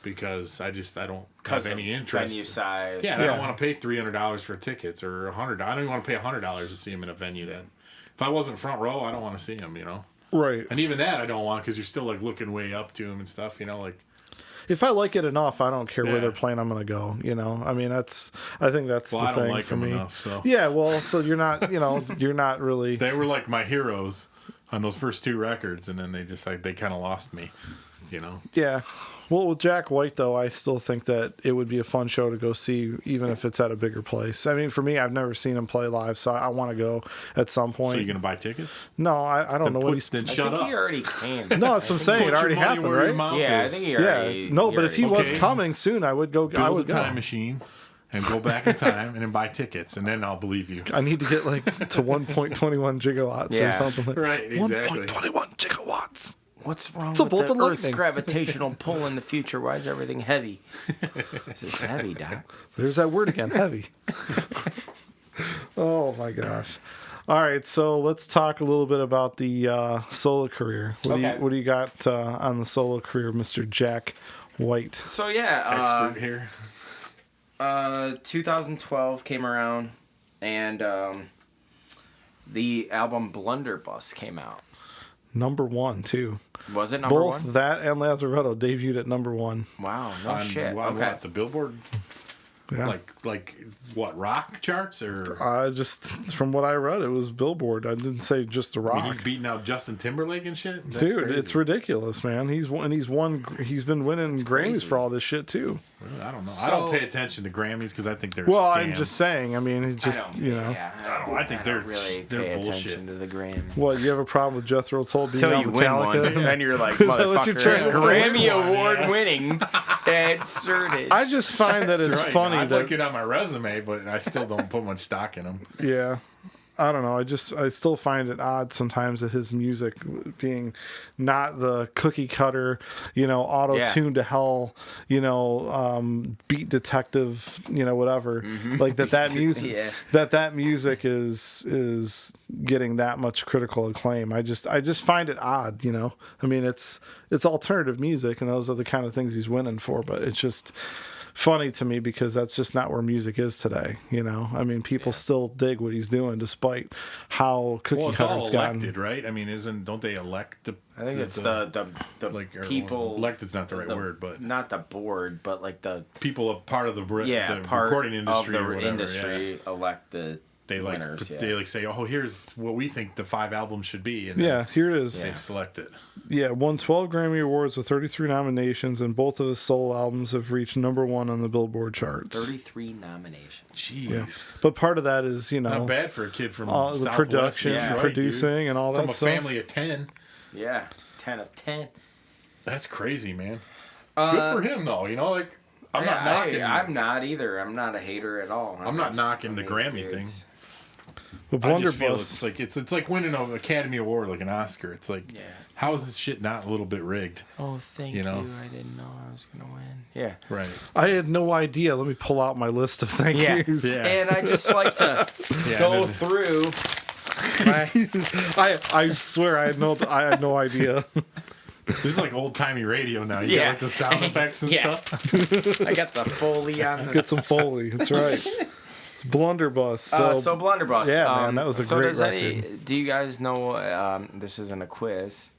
Speaker 3: because I don't have any interest.
Speaker 2: Venue size.
Speaker 3: Yeah, I don't want to pay $300 for tickets or $100. I don't even want to pay $100 to see them in a venue. Then, if I wasn't front row, I don't want to see them.
Speaker 1: Right.
Speaker 3: And even that I don't want, because you're still like looking way up to them and stuff. Like.
Speaker 1: If I like it enough, I don't care where they're playing. I'm going to go. I mean, I think that's the thing.
Speaker 3: I don't like
Speaker 1: for
Speaker 3: them
Speaker 1: me.
Speaker 3: enough. So.
Speaker 1: Yeah. Well, so you're not. You're not really.
Speaker 3: They were like my heroes on those first 2 records, and then they just they kind of lost me.
Speaker 1: Yeah. Well, with Jack White, though, I still think that it would be a fun show to go see, even if it's at a bigger place. I mean, for me, I've never seen him play live, so I want to go at some point.
Speaker 3: So you're going to buy tickets?
Speaker 1: No, I don't know what he's...
Speaker 3: Then
Speaker 2: I
Speaker 3: shut
Speaker 2: think
Speaker 3: up.
Speaker 2: he already came.
Speaker 1: No, that's what I'm saying. It already happened, right?
Speaker 2: Yeah, I think he already...
Speaker 1: Yeah. No, but if he was
Speaker 3: Okay.
Speaker 1: coming soon, I would go. I
Speaker 3: Build
Speaker 1: would
Speaker 3: a
Speaker 1: go.
Speaker 3: time machine and go back in time and then buy tickets, and then I'll believe you.
Speaker 1: I need to get like to 1.21 gigawatts or
Speaker 2: Yeah.
Speaker 1: something like
Speaker 3: Right, exactly.
Speaker 1: 1.21 gigawatts.
Speaker 2: What's wrong
Speaker 1: a
Speaker 2: with
Speaker 1: bolt
Speaker 2: the
Speaker 1: of
Speaker 2: Earth's
Speaker 1: lightning.
Speaker 2: gravitational pull in the future? Why is everything heavy? It's heavy, Doc.
Speaker 1: There's that word again, heavy. Oh my gosh. All right, so let's talk a little bit about the solo career. What do you got on the solo career, Mr. Jack White?
Speaker 2: So yeah,
Speaker 3: Expert here.
Speaker 2: 2012 came around, and the album Blunderbuss came out.
Speaker 1: Number 1, too.
Speaker 2: Was it number
Speaker 1: Both
Speaker 2: 1?
Speaker 1: that and Lazaretto debuted at number 1.
Speaker 2: Wow, no shit.
Speaker 3: On
Speaker 2: Okay.
Speaker 3: what, the Billboard?
Speaker 1: Yeah.
Speaker 3: Like what, rock charts or?
Speaker 1: Just from what I read, it was Billboard. I didn't say just the rock.
Speaker 3: I mean, he's beating out Justin Timberlake and shit. That's
Speaker 1: Dude,
Speaker 3: crazy.
Speaker 1: it's ridiculous, man. He's been winning Grammys
Speaker 2: crazy.
Speaker 1: for all this shit too.
Speaker 3: Really? I don't know.
Speaker 2: So-
Speaker 3: I don't pay attention to Grammys because I think they're.
Speaker 1: Well,
Speaker 3: scam.
Speaker 1: I'm just saying. I mean, it just
Speaker 2: I don't,
Speaker 1: Yeah.
Speaker 3: I think they're
Speaker 2: really
Speaker 3: they're
Speaker 2: pay
Speaker 3: bullshit.
Speaker 2: attention to the Grammys.
Speaker 1: What, you have a problem with Jethro Tull being
Speaker 2: Until
Speaker 1: on
Speaker 2: you win
Speaker 1: Metallica?
Speaker 2: one, and you're like,
Speaker 1: that what you're
Speaker 2: motherfucker,
Speaker 1: trying to say?
Speaker 2: Grammy
Speaker 3: Win one,
Speaker 2: Award
Speaker 3: yeah.
Speaker 2: winning Ed Sertage.
Speaker 1: I just find that
Speaker 3: That's
Speaker 1: it's
Speaker 3: right.
Speaker 1: funny
Speaker 3: I'd
Speaker 1: that
Speaker 3: like it on my resume, but I still don't put much stock in them.
Speaker 1: yeah. I don't know. I still find it odd sometimes that his music being not the cookie cutter, auto-tuned to hell, beat detective, whatever. Like that music,
Speaker 2: Yeah.
Speaker 1: that music is getting that much critical acclaim. I just find it odd, I mean, it's alternative music, and those are the kind of things he's winning for. But it's just funny to me because that's just not where music is today. I mean, people still dig what he's doing despite how cookie
Speaker 3: Well, it's
Speaker 1: cutter
Speaker 3: all
Speaker 1: it's
Speaker 3: elected,
Speaker 1: gotten.
Speaker 3: right? I mean, don't they elect the?
Speaker 2: I think it's the
Speaker 3: or
Speaker 2: people.
Speaker 3: elected's not the right word, but
Speaker 2: not the board, but like the
Speaker 3: people are part of the
Speaker 2: part
Speaker 3: recording industry
Speaker 2: of
Speaker 3: or
Speaker 2: the
Speaker 3: whatever.
Speaker 2: industry
Speaker 3: Yeah.
Speaker 2: elect the
Speaker 3: They
Speaker 2: winners.
Speaker 3: they say, oh, here's what we think the 5 albums should be, and
Speaker 1: Yeah, here it is.
Speaker 3: they select it.
Speaker 1: Yeah, won 12 Grammy Awards with 33 nominations, and both of his solo albums have reached number 1 on the Billboard charts.
Speaker 2: 33 nominations.
Speaker 3: Jeez,
Speaker 1: But part of that is,
Speaker 3: not bad for a kid from
Speaker 1: all the
Speaker 3: Southwest
Speaker 1: production,
Speaker 3: Detroit,
Speaker 1: producing,
Speaker 3: dude.
Speaker 1: and all
Speaker 3: from
Speaker 1: that
Speaker 3: a
Speaker 1: stuff.
Speaker 3: family of 10.
Speaker 2: Yeah, 10 of 10.
Speaker 3: That's crazy, man. Good for him, though. I'm not knocking.
Speaker 2: I'm not either. I'm not a hater at all.
Speaker 3: I'm not knocking the Grammy thing.
Speaker 1: But
Speaker 3: I just feel
Speaker 1: Blunderbuss,
Speaker 3: it's like winning an Academy Award, like an Oscar. It's like, how is this shit not a little bit rigged?
Speaker 2: Oh, thank
Speaker 3: You
Speaker 2: you.
Speaker 3: know?
Speaker 2: I didn't know I was going to win. Yeah.
Speaker 3: Right.
Speaker 1: I had no idea. Let me pull out my list of thank yous.
Speaker 3: Yeah.
Speaker 2: And I just like to go through.
Speaker 1: I swear I had no idea.
Speaker 3: This is like old timey radio now. You got like the sound effects and stuff.
Speaker 2: I got the Foley on the.
Speaker 1: Get some Foley. That's right. Blunderbuss.
Speaker 2: So Blunderbuss.
Speaker 1: Yeah, man, that was a great record.
Speaker 2: Do you guys know? This isn't a quiz.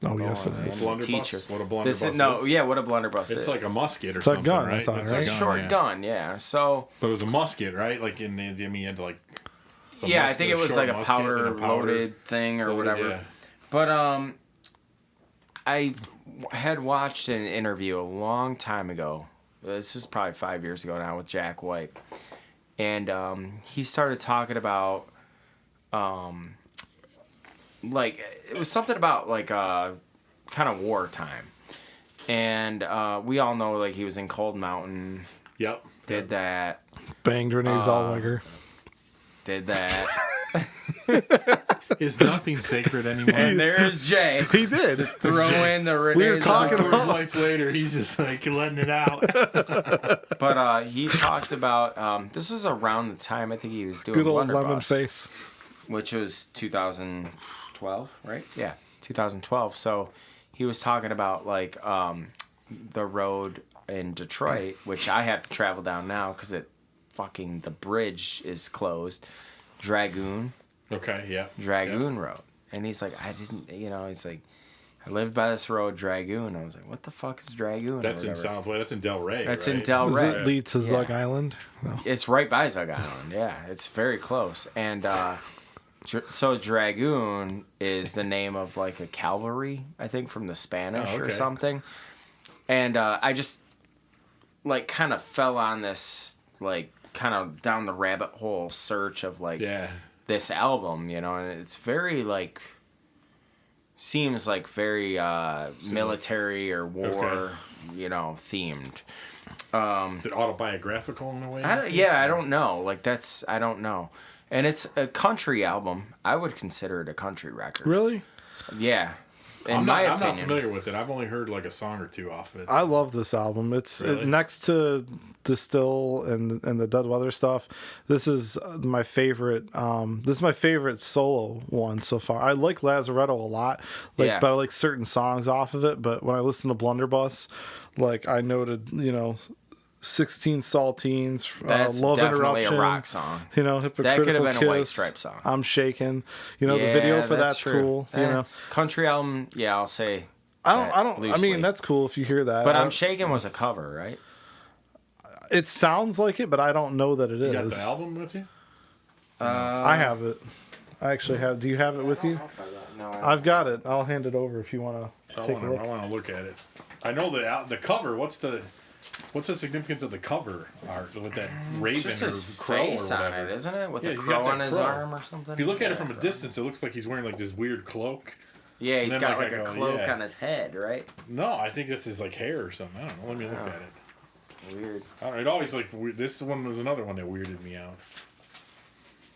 Speaker 1: Oh, yes, it is.
Speaker 3: Blunderbuss?
Speaker 2: Teacher.
Speaker 3: What a blunderbuss is?
Speaker 2: What a blunderbuss is.
Speaker 3: It's like a musket or
Speaker 1: It's a
Speaker 3: something,
Speaker 1: gun, I
Speaker 3: right?
Speaker 1: thought,
Speaker 3: It's
Speaker 1: right?
Speaker 2: It's a short gun, yeah. So.
Speaker 3: But it was a musket, right? Like you had to like.
Speaker 2: Yeah, I think it was like a powder loaded thing or whatever.
Speaker 3: Yeah.
Speaker 2: But I had watched an interview a long time ago. This is probably 5 years ago now with Jack White, and he started talking about like it was something about like kind of wartime, and we all know like he was in Cold Mountain.
Speaker 3: Yep.
Speaker 2: Did that.
Speaker 1: Banged Renee Zellweger.
Speaker 2: Did that.
Speaker 3: Is nothing sacred anymore?
Speaker 2: And there's Jay.
Speaker 1: He did.
Speaker 2: Throw in the Renee's.
Speaker 1: We were talking
Speaker 3: Coors
Speaker 1: about
Speaker 3: Lights later, he's just like letting it out.
Speaker 2: But he talked about this is around the time I think he was doing
Speaker 1: good old
Speaker 2: Blunderbuss,
Speaker 1: lemon face.
Speaker 2: which was 2012, right? Yeah, 2012. So he was talking about like the road in Detroit, which I have to travel down now because the bridge is closed. Dragoon Road. And he's like, he's like, I lived by this road, Dragoon. I was like, what the fuck is Dragoon?
Speaker 3: That's in Southway. That's in Delray.
Speaker 2: That's
Speaker 3: right?
Speaker 2: in Delray.
Speaker 1: Does it lead to Zug Island? No.
Speaker 2: It's right by Zug Island. Yeah, it's very close. And so Dragoon is the name of like a cavalry, I think, from the Spanish or something. And I just like kind of fell on this like kind of down the rabbit hole search of like this album, and it's very like seems like very military or war, themed.
Speaker 3: Is it autobiographical in a way?
Speaker 2: I don't know. Like I don't know. And it's a country album. I would consider it a country record.
Speaker 1: Really?
Speaker 2: Yeah.
Speaker 3: I'm not familiar with it. I've only heard like a song or two off of it.
Speaker 1: I love this album. It's
Speaker 3: Really?
Speaker 1: next to Distill and the Dead Weather stuff. This is my favorite. This is my favorite solo one so far. I like Lazaretto a lot, but I like certain songs off of it. But when I listen to Blunderbuss, like I noted, 16 Saltines,
Speaker 2: That's
Speaker 1: Love
Speaker 2: definitely
Speaker 1: Interruption,
Speaker 2: a rock song.
Speaker 1: Hypocritical
Speaker 2: That could have been
Speaker 1: Kiss,
Speaker 2: a White Stripes song.
Speaker 1: I'm Shaking. The video for that's
Speaker 2: true.
Speaker 1: cool.
Speaker 2: Country album, I'll say.
Speaker 1: I don't.
Speaker 2: Loosely.
Speaker 1: I mean, that's cool if you hear that.
Speaker 2: But I'm Shaking was a cover, right?
Speaker 1: It sounds like it, but I don't know that it is.
Speaker 3: You got the album with you?
Speaker 1: I have it. I actually have. Do you have it with you?
Speaker 2: No,
Speaker 1: I've got it. I'll hand it over if you want to take a look.
Speaker 3: I want to look at it. I know the cover. What's the significance of the cover art with that raven
Speaker 2: just
Speaker 3: or
Speaker 2: his
Speaker 3: crow
Speaker 2: face
Speaker 3: or
Speaker 2: on
Speaker 3: whatever?
Speaker 2: it, isn't it? With a
Speaker 3: he's got
Speaker 2: crow
Speaker 3: that
Speaker 2: on his
Speaker 3: crow.
Speaker 2: arm or something.
Speaker 3: If you look at it from a distance, it looks like he's wearing like this weird cloak.
Speaker 2: Yeah, he's
Speaker 3: then,
Speaker 2: got
Speaker 3: like,
Speaker 2: like
Speaker 3: I
Speaker 2: a
Speaker 3: go,
Speaker 2: cloak
Speaker 3: yeah.
Speaker 2: on his head, right?
Speaker 3: No, I think this is like hair or something. I don't know. Let me look at it.
Speaker 2: Weird.
Speaker 3: I don't know, it always like this one was another one that weirded me out.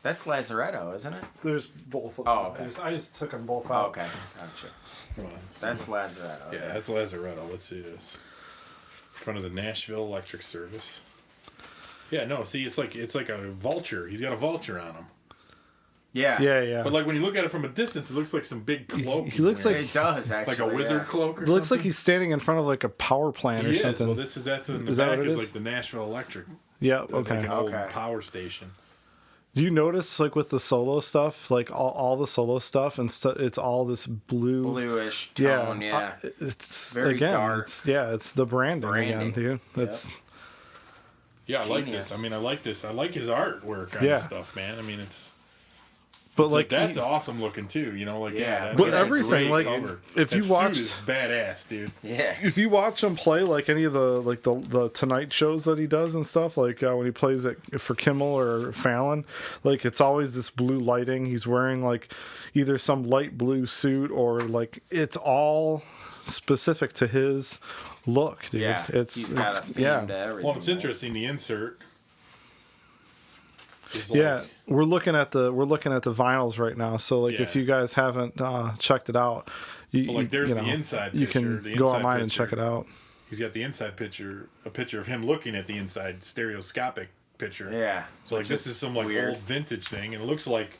Speaker 2: That's Lazaretto, isn't it?
Speaker 1: There's both of
Speaker 2: them. Oh, okay.
Speaker 1: I just took them both
Speaker 2: Oh,
Speaker 1: out.
Speaker 2: okay, gotcha.
Speaker 3: Come on,
Speaker 2: That's Lazaretto.
Speaker 3: yeah, that's Lazaretto. Let's see this. In front of the Nashville Electric Service. Yeah, no, see, it's like a vulture. He's got a vulture on him.
Speaker 2: Yeah.
Speaker 1: Yeah.
Speaker 3: But like when you look at it from a distance, it looks like some big cloak.
Speaker 1: He looks
Speaker 3: wearing.
Speaker 2: It does actually.
Speaker 3: Like a wizard cloak or
Speaker 1: It looks
Speaker 3: something.
Speaker 1: like he's standing in front of like a power plant or
Speaker 3: He is.
Speaker 1: something.
Speaker 3: Well, that's in the
Speaker 1: Is that
Speaker 3: back
Speaker 1: what it
Speaker 3: is
Speaker 1: is?
Speaker 3: like the Nashville Electric.
Speaker 1: Yeah.
Speaker 3: Like
Speaker 1: Okay.
Speaker 3: an old
Speaker 2: Okay.
Speaker 3: power station.
Speaker 1: Do you notice like with the solo stuff, like all the solo stuff and it's all this
Speaker 2: bluish tone. Yeah.
Speaker 1: It's
Speaker 2: Very
Speaker 1: again,
Speaker 2: dark.
Speaker 1: It's the branding again, dude.
Speaker 2: Yep.
Speaker 1: It's
Speaker 3: Yeah, I like
Speaker 2: genius.
Speaker 3: this. I mean, I like this. I like his artwork on his stuff, man. I mean,
Speaker 1: but like
Speaker 3: that's awesome looking too.
Speaker 2: Yeah.
Speaker 1: But
Speaker 3: that's a
Speaker 1: everything,
Speaker 3: great
Speaker 1: like,
Speaker 3: cover.
Speaker 1: if you
Speaker 3: that
Speaker 1: watched-
Speaker 3: suit is badass, dude.
Speaker 2: Yeah.
Speaker 1: if you watch him play like any of the Tonight shows that he does and stuff, like when he plays it for Kimmel or Fallon, like it's always this blue lighting. He's wearing like either some light blue suit or like it's all specific to his look, dude.
Speaker 2: Yeah. He's got a theme to everything.
Speaker 3: Well, it's interesting. The insert. is
Speaker 1: Yeah,
Speaker 3: like-
Speaker 1: we're looking at the vinyls right now. So like, if
Speaker 3: Yeah.
Speaker 1: you guys haven't checked it out,
Speaker 3: But like, there's the inside picture.
Speaker 1: You can
Speaker 3: the
Speaker 1: go
Speaker 3: inside
Speaker 1: online and
Speaker 3: picture.
Speaker 1: check it out.
Speaker 3: He's got the inside picture, a picture of him looking at the inside stereoscopic picture.
Speaker 2: Yeah.
Speaker 3: So like, this is some like
Speaker 2: weird.
Speaker 3: old vintage thing, and it looks like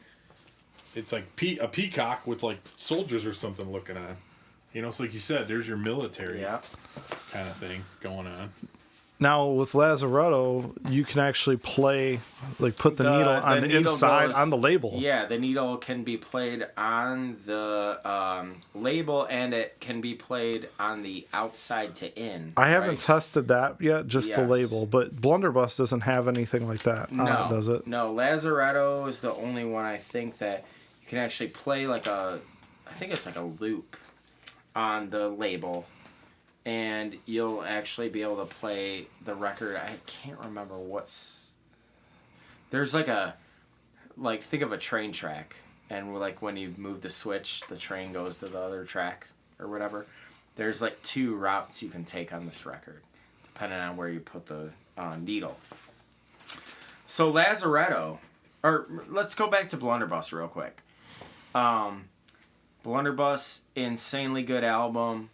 Speaker 3: it's like a peacock with like soldiers or something looking on. So like you said, there's your military kind of thing going on.
Speaker 1: Now with Lazaretto, you can actually play, like put the needle on the
Speaker 2: needle
Speaker 1: inside
Speaker 2: goes-
Speaker 1: on the label.
Speaker 2: Yeah, the needle can be played on the label, and it can be played on the outside to in.
Speaker 1: I haven't
Speaker 2: right?
Speaker 1: tested that yet, just the
Speaker 2: Yes.
Speaker 1: label. But Blunderbuss doesn't have anything like that on it, does it?
Speaker 2: No, Lazaretto is the only one I think that you can actually play like I think it's like a loop on the label. And you'll actually be able to play the record. I can't remember there's think of a train track. And like when you move the switch, the train goes to the other track or whatever. There's like 2 routes you can take on this record, depending on where you put the needle. So Lazaretto or let's go back to Blunderbuss real quick. Blunderbuss, insanely good album.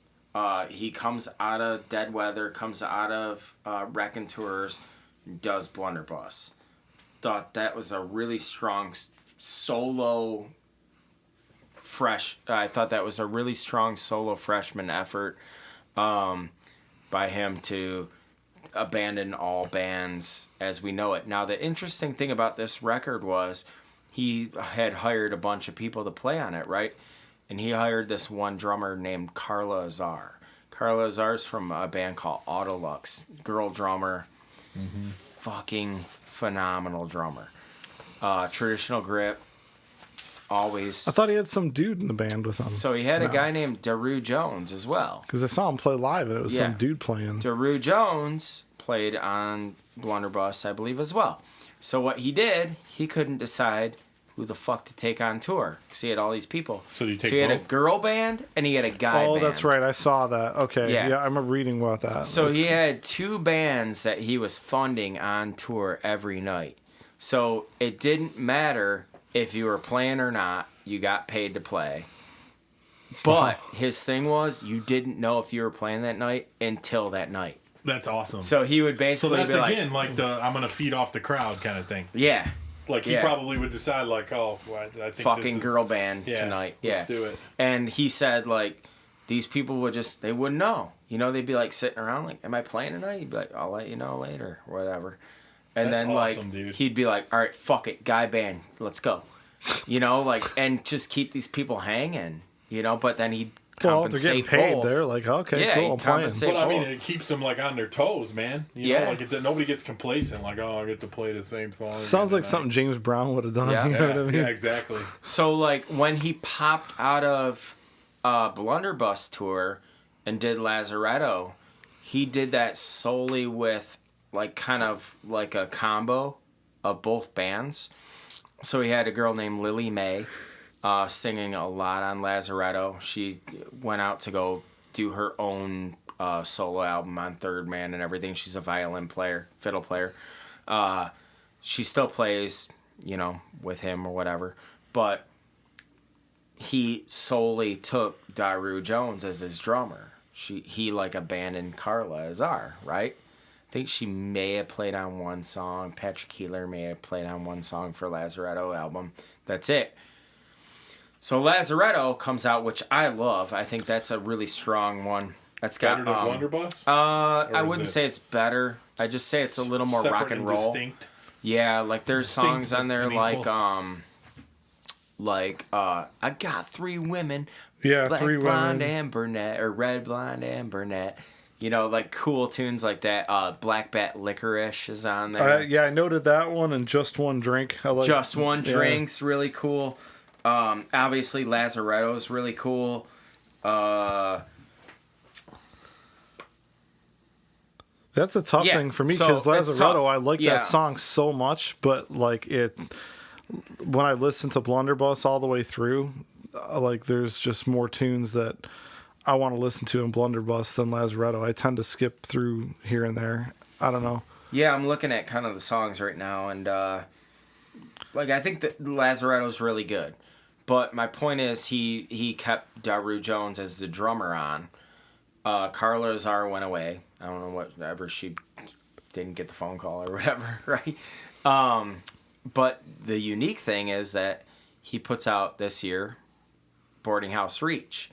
Speaker 2: He comes out of Dead Weather, comes out of Raconteurs, does Blunderbuss. Thought that was a really strong solo I thought that was a really strong solo freshman effort by him to abandon all bands as we know it. Now, the interesting thing about this record was he had hired a bunch of people to play on it, right? And he hired this one drummer named Carla Azar. Carla Azar's from a band called Autolux. Girl drummer. Mm-hmm. Fucking phenomenal drummer. Traditional grip. Always.
Speaker 1: I thought he had some dude in the band with him.
Speaker 2: So he had a guy named Daru Jones as well.
Speaker 1: Because I saw him play live and it was some dude playing.
Speaker 2: Daru Jones played on Blunderbuss, I believe, as well. So what he did, he couldn't decide who the fuck to take on tour. Because he had all these people.
Speaker 3: So he
Speaker 2: had a girl band and he had a guy band.
Speaker 1: Oh, that's right. I saw that. Okay. Yeah, I remember reading about that.
Speaker 2: So he had two bands that he was funding on tour every night. So it didn't matter if you were playing or not, you got paid to play. But his thing was, you didn't know if you were playing that night until that night.
Speaker 3: That's awesome.
Speaker 2: So he would basically
Speaker 3: be again
Speaker 2: like
Speaker 3: the I'm going to feed off the crowd kind of thing.
Speaker 2: Yeah.
Speaker 3: Like he probably would decide like, oh, I think
Speaker 2: fucking
Speaker 3: this is,
Speaker 2: girl band tonight. Yeah.
Speaker 3: Let's do it.
Speaker 2: And he said like, these people would just, they wouldn't know. You know, they'd be like sitting around like, am I playing tonight? He'd be like, I'll let you know later, or whatever. And
Speaker 3: That's
Speaker 2: then
Speaker 3: awesome,
Speaker 2: like,
Speaker 3: dude.
Speaker 2: He'd be like, all right, fuck it, guy band, let's go. You know, like, and just keep these people hanging, you know, but then he'd compensate
Speaker 1: they're getting paid.
Speaker 2: both.
Speaker 1: They're like, okay, cool, I'm playing.
Speaker 3: But I mean, it keeps them like on their toes, man. You know, like nobody gets complacent. Like, oh, I get to play the same song.
Speaker 1: Sounds like something James Brown would have done.
Speaker 2: Yeah.
Speaker 1: You know what I mean?
Speaker 3: Yeah, exactly.
Speaker 2: So like when he popped out of Blunderbuss tour and did Lazaretto, he did that solely with like kind of like a combo of both bands. So he had a girl named Lily Mae singing a lot on Lazaretto. She went out to go do her own solo album on Third Man and everything. She's a violin player, fiddle player. She still plays, you know, with him or whatever. But he solely took Daru Jones as his drummer. He like abandoned Carla Azar, right? I think she may have played on one song. Patrick Keeler may have played on one song for Lazaretto album. That's it. So Lazaretto comes out, which I love. I think that's a really strong one. That's got
Speaker 3: better than Blunderbuss?
Speaker 2: I wouldn't say it's better. I just say it's a little more rock and roll.
Speaker 3: Distinct.
Speaker 2: Yeah, like there's songs on there
Speaker 3: like
Speaker 2: I got three women.
Speaker 1: Yeah,
Speaker 2: black,
Speaker 1: three
Speaker 2: blonde,
Speaker 1: women.
Speaker 2: and brunette, or red, blonde, and brunette. You know, like cool tunes like that. Black Bat Licorice is on there.
Speaker 1: Yeah, I noted that one and Just One Drink. I like,
Speaker 2: Just One Drink's really cool. Obviously, Lazaretto's really cool.
Speaker 1: That's a tough thing for me because Lazaretto, I like that song so much, but like when I listen to Blunderbuss all the way through, like there's just more tunes that I want to listen to in Blunderbuss than Lazaretto. I tend to skip through here and there. I don't know.
Speaker 2: Yeah, I'm looking at kind of the songs right now, and like I think that Lazaretto's really good. But my point is he kept Daru Jones as the drummer on. Carla Azar went away. I don't know whatever, she didn't get the phone call or whatever, right? But the unique thing is that he puts out this year Boarding House Reach.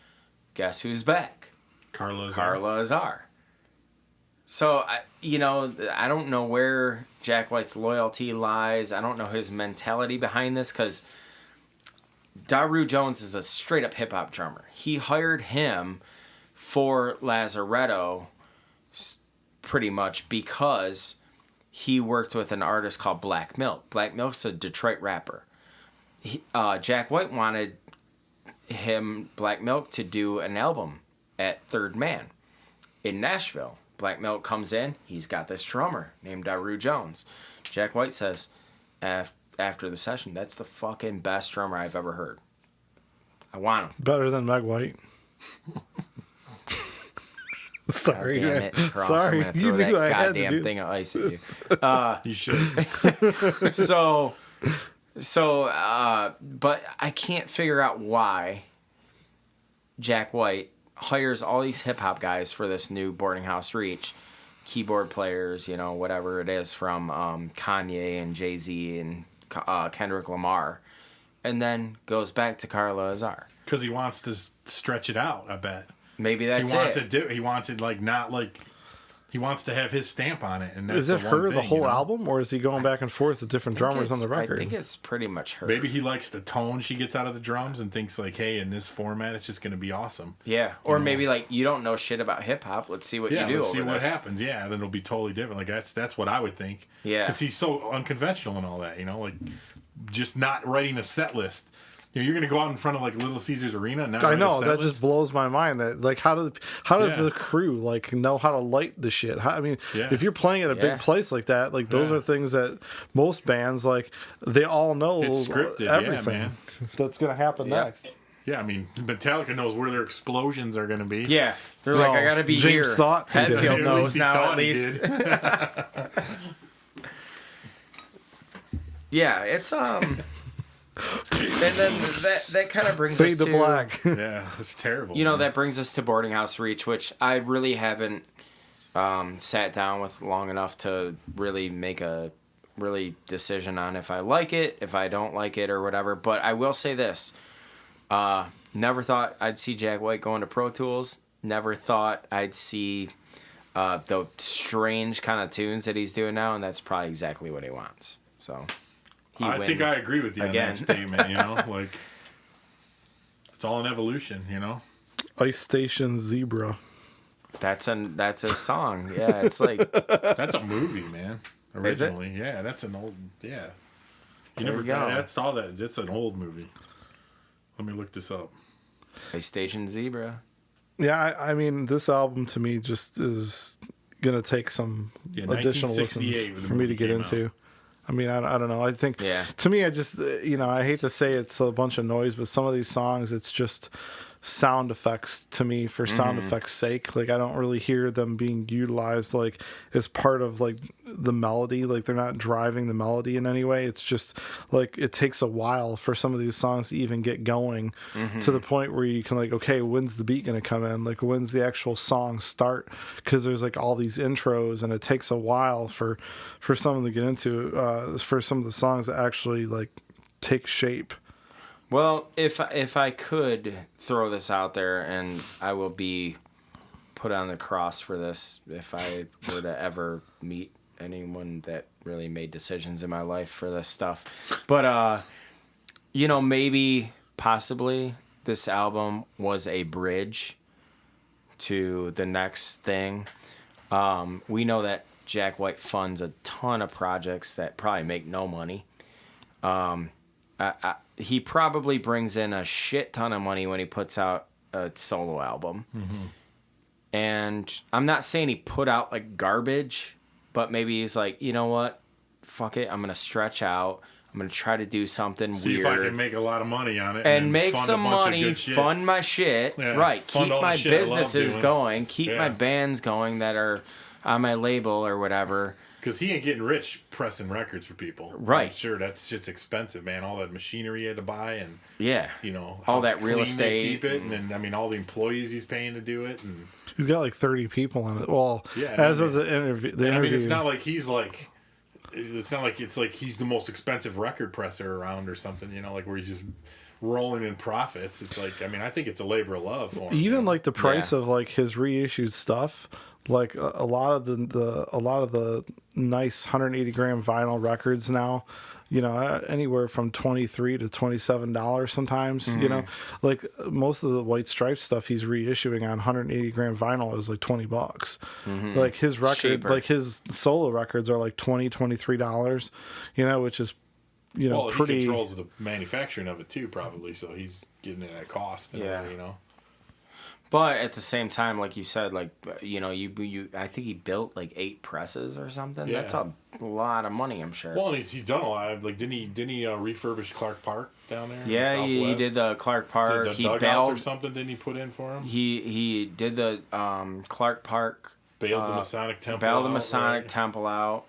Speaker 2: Guess who's back?
Speaker 3: Carla
Speaker 2: Azar. So, I don't know where Jack White's loyalty lies. I don't know his mentality behind this because Daru Jones is a straight-up hip-hop drummer. He hired him for Lazaretto pretty much because he worked with an artist called Black Milk. Black Milk's a Detroit rapper. Jack White wanted Black Milk, to do an album at Third Man in Nashville. Black Milk comes in. He's got this drummer named Daru Jones. Jack White says, after the session, that's the fucking best drummer I've ever heard. I want him.
Speaker 1: Better than Meg White. Sorry.
Speaker 2: God damn it, Croft.
Speaker 1: Sorry.
Speaker 2: I'm gonna throw that goddamn thing of ice at you.
Speaker 3: You should.
Speaker 2: So So, but I can't figure out why Jack White hires all these hip hop guys for this new Boarding House Reach, keyboard players, whatever it is from Kanye and Jay-Z and Kendrick Lamar, and then goes back to Carla Azar.
Speaker 3: Because he wants to stretch it out, I bet.
Speaker 2: Maybe that's
Speaker 3: He wants it not like... He wants to have his stamp on it, and that's
Speaker 1: is it
Speaker 3: the one
Speaker 1: her
Speaker 3: thing,
Speaker 1: the whole album, or is he going back and forth with different drummers on the record?
Speaker 2: I think it's pretty much her.
Speaker 3: Maybe he likes the tone she gets out of the drums and thinks like, hey, in this format, it's just going to be awesome.
Speaker 2: Yeah, or maybe like you don't know shit about hip hop. Let's see what you do.
Speaker 3: Let's see what happens. Yeah, then it'll be totally different. Like that's what I would think.
Speaker 2: Yeah,
Speaker 3: because he's so unconventional and all that. Like just not writing a set list. You're going to go out in front of like Little Caesars Arena. And not
Speaker 1: I know that
Speaker 3: list?
Speaker 1: just blows my mind. That like how does the crew like know how to light the shit? If you're playing at a big place like that, like those are things that most bands like they all know
Speaker 3: it's scripted,
Speaker 1: everything that's going to happen next.
Speaker 3: Yeah, I mean Metallica knows where their explosions are going to be.
Speaker 2: Yeah, they're like I got to be
Speaker 1: James
Speaker 2: here.
Speaker 1: Thought
Speaker 2: Hetfield knows now at least. Yeah, it's And then that kind of brings us to
Speaker 1: black.
Speaker 3: Yeah, it's terrible.
Speaker 2: That brings us to Boarding House Reach, which I really haven't sat down with long enough to really make a really decision on if I like it, if I don't like it, or whatever. But I will say this: never thought I'd see Jack White going to Pro Tools. Never thought I'd see the strange kind of tunes that he's doing now, and that's probably exactly what he wants. So.
Speaker 3: I think I agree with you on that statement, like it's all an evolution,
Speaker 1: Ice Station Zebra.
Speaker 2: That's a song. Yeah, it's like
Speaker 3: that's a movie, man. Originally.
Speaker 2: Is it?
Speaker 3: Yeah, that's an old You
Speaker 2: there
Speaker 3: never saw that. That's an old movie. Let me look this up.
Speaker 2: Ice Station Zebra.
Speaker 1: Yeah, I mean this album to me just is gonna take some additional listens for me to get into. I mean, I don't know. I think, to me, I just, I hate to say it's a bunch of noise, but some of these songs, it's just sound effects to me for sound effects' sake. Like, I don't really hear them being utilized, like, as part of, like, the melody. Like, they're not driving the melody in any way. It's just, like, it takes a while for some of these songs to even get going to the point where you can, like, okay, when's the beat going to come in? Like, when's the actual song start? Because there's, like, all these intros, and it takes a while for someone to get into, for some of the songs to actually, like, take shape.
Speaker 2: Well, if I could throw this out there, and I will be put on the cross for this if I were to ever meet anyone that really made decisions in my life for this stuff. But, maybe, possibly, this album was a bridge to the next thing. We know that Jack White funds a ton of projects that probably make no money. He probably brings in a shit ton of money when he puts out a solo album. And I'm not saying he put out like garbage, but maybe he's like, you know what? Fuck it. I'm going to stretch out. I'm going to try to do something
Speaker 3: See
Speaker 2: weird.
Speaker 3: if I can make a lot of money on it.
Speaker 2: And make some money, fund my shit.
Speaker 3: Yeah,
Speaker 2: right. Keep my businesses going. Keep my
Speaker 3: Yeah.
Speaker 2: bands going that are on my label or whatever.
Speaker 3: Because he ain't getting rich pressing records for people.
Speaker 2: Right.
Speaker 3: I'm sure that shit's expensive, man. All that machinery he had to buy and,
Speaker 2: all that real
Speaker 3: clean
Speaker 2: estate.
Speaker 3: they keep it. And then, I mean, all the employees he's paying to do it. And
Speaker 1: He's got like 30 people on it. Well, of the interview.
Speaker 3: I mean, it's not like he's like... It's not like it's like he's the most expensive record presser around or something, like where he's just rolling in profits. It's like, I mean, I think it's a labor of love for him.
Speaker 1: Even like the price of like his reissued stuff, like a lot of the nice 180 gram vinyl records now, anywhere from $23 to $27 sometimes. Like most of the White Stripes stuff he's reissuing on 180 gram vinyl is like $20. Like his record,
Speaker 2: Cheaper.
Speaker 1: like his solo records are like $23, which is pretty.
Speaker 3: He controls the manufacturing of it too, probably. So he's getting it at cost.
Speaker 2: But at the same time, like you said, like you I think he built like 8 presses or something.
Speaker 3: Yeah.
Speaker 2: That's a lot of money, I'm sure.
Speaker 3: Well, he's done a lot. Like, didn't he refurbish Clark Park down there?
Speaker 2: Yeah, he did the Clark Park.
Speaker 3: Did the
Speaker 2: he
Speaker 3: dugouts
Speaker 2: bailed
Speaker 3: or something. Didn't he put in for him?
Speaker 2: He did the Clark Park.
Speaker 3: Bailed the Masonic Temple.
Speaker 2: Bailed the
Speaker 3: out,
Speaker 2: Masonic
Speaker 3: right?
Speaker 2: Temple out.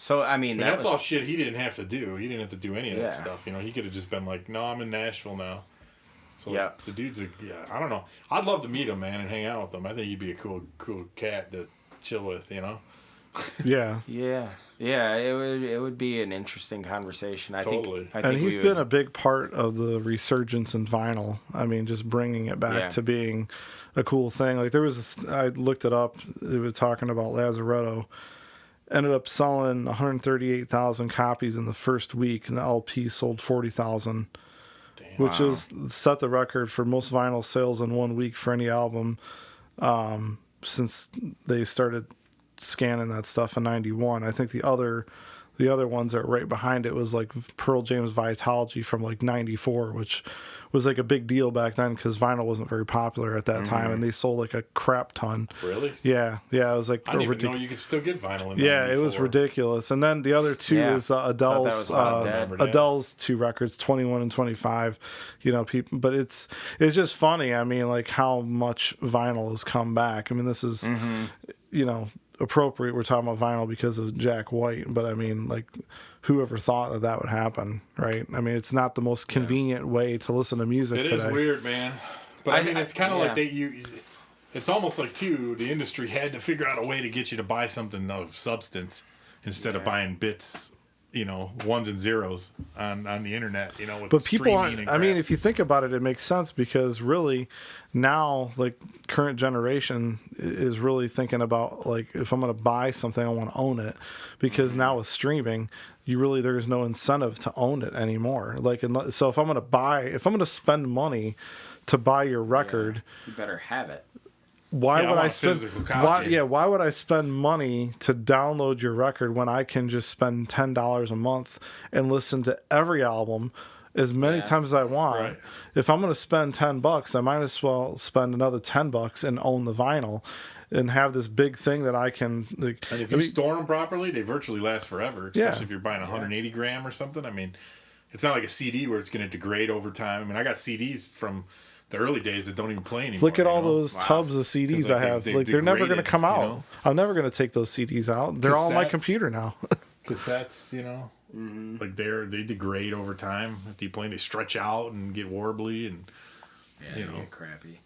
Speaker 2: So, I mean,
Speaker 3: that's all shit he didn't have to do. He didn't have to do any of that stuff. You know, he could have just been like, no, I'm in Nashville now. So the dude's I don't know. I'd love to meet him, man, and hang out with him. I think he'd be a cool cat to chill with, you know?
Speaker 1: Yeah.
Speaker 2: Yeah. Yeah, it would be an interesting conversation. I think
Speaker 1: and he's been a big part of the resurgence in vinyl. I mean, just bringing it back to being a cool thing. Like I looked it up. It was talking about Lazaretto. Ended up selling 138,000 copies in the first week, and the LP sold 40,000, which is set the record for most vinyl sales in 1 week for any album since they started scanning that stuff in 91. I think the other ones that are right behind it was like Pearl Jam's Vitology from like 94, which was like a big deal back then because vinyl wasn't very popular at that time, and they sold like a crap ton.
Speaker 3: Really?
Speaker 1: Yeah. It was like
Speaker 3: I didn't even know you could still get vinyl in 94.
Speaker 1: Yeah, it was ridiculous. And then the other two is Adele's two records, 21 and 25. You know, people, but it's just funny. I mean, like how much vinyl has come back. I mean, this is you know, appropriate. We're talking about vinyl because of Jack White, but I mean, like, whoever thought that would happen, right? I mean, it's not the most convenient way to listen to music today.
Speaker 3: It is weird, man. But I mean, it's kind of like it's almost like, too, the industry had to figure out a way to get you to buy something of substance instead of buying bits, you know, ones and zeros on the internet, you know, with
Speaker 1: but people
Speaker 3: aren't,
Speaker 1: I mean, if you think about it, it makes sense because really now, like, current generation is really thinking about, like, if I'm going to buy something, I want to own it, because now with streaming, there's no incentive to own it anymore. Like, so if I'm going to spend money to buy your record,
Speaker 2: you better have it.
Speaker 1: Why would I spend money to download your record when I can just spend $10 a month and listen to every album as many times as I want? Right. If I'm going to spend $10, I might as well spend another $10 and own the vinyl and have this big thing that I can. Like,
Speaker 3: and if you store them properly, they virtually last forever. Especially if you're buying 180 gram or something. I mean, it's not like a CD where it's going to degrade over time. I mean, I got CDs from the early days that don't even play anymore.
Speaker 1: Look at all those tubs of CDs I have. They're never going to come out. You know? I'm never going to take those CDs out. They're all on my computer now.
Speaker 3: Cassettes, you know, like they degrade over time. If you play, they stretch out and get warbly, and you know,
Speaker 2: crappy.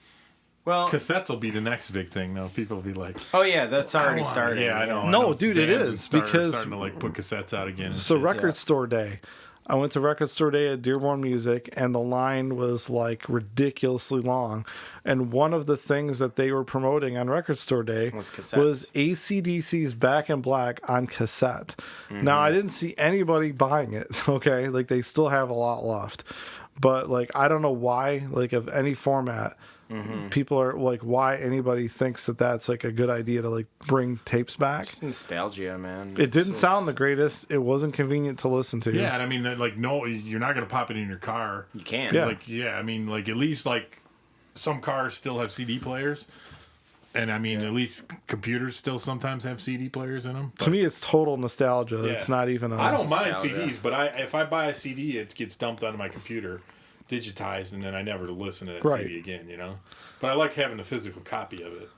Speaker 2: Well,
Speaker 3: cassettes will be the next big thing. Now people will be like,
Speaker 2: "Oh yeah, that's already started."
Speaker 3: Yeah, I know.
Speaker 1: No, dude, it is because
Speaker 3: starting to like put cassettes out again.
Speaker 1: So Record Store Day. I went to Record Store Day at Dearborn Music, and the line was like ridiculously long. And one of the things that they were promoting on Record Store Day was AC/DC's Back in Black on cassette. Now, I didn't see anybody buying it, okay? Like, they still have a lot left. But, like, I don't know why, like, of any format, people are like, why anybody thinks that that's like a good idea to like bring tapes back.
Speaker 2: It's nostalgia, man.
Speaker 1: It didn't sound the greatest. It wasn't convenient to listen to.
Speaker 3: Yeah, and I mean, like, no, you're not gonna pop it in your car.
Speaker 2: You can't.
Speaker 1: Yeah.
Speaker 3: Like, I mean, like, at least like some cars still have CD players. And I mean, at least computers still sometimes have CD players in them.
Speaker 1: To me, it's total nostalgia. Yeah. It's not even.
Speaker 3: I don't mind CDs, but if I buy a CD, it gets dumped onto my computer, digitized, and then I never listen to that CD again. You know, but I like having a physical copy of it.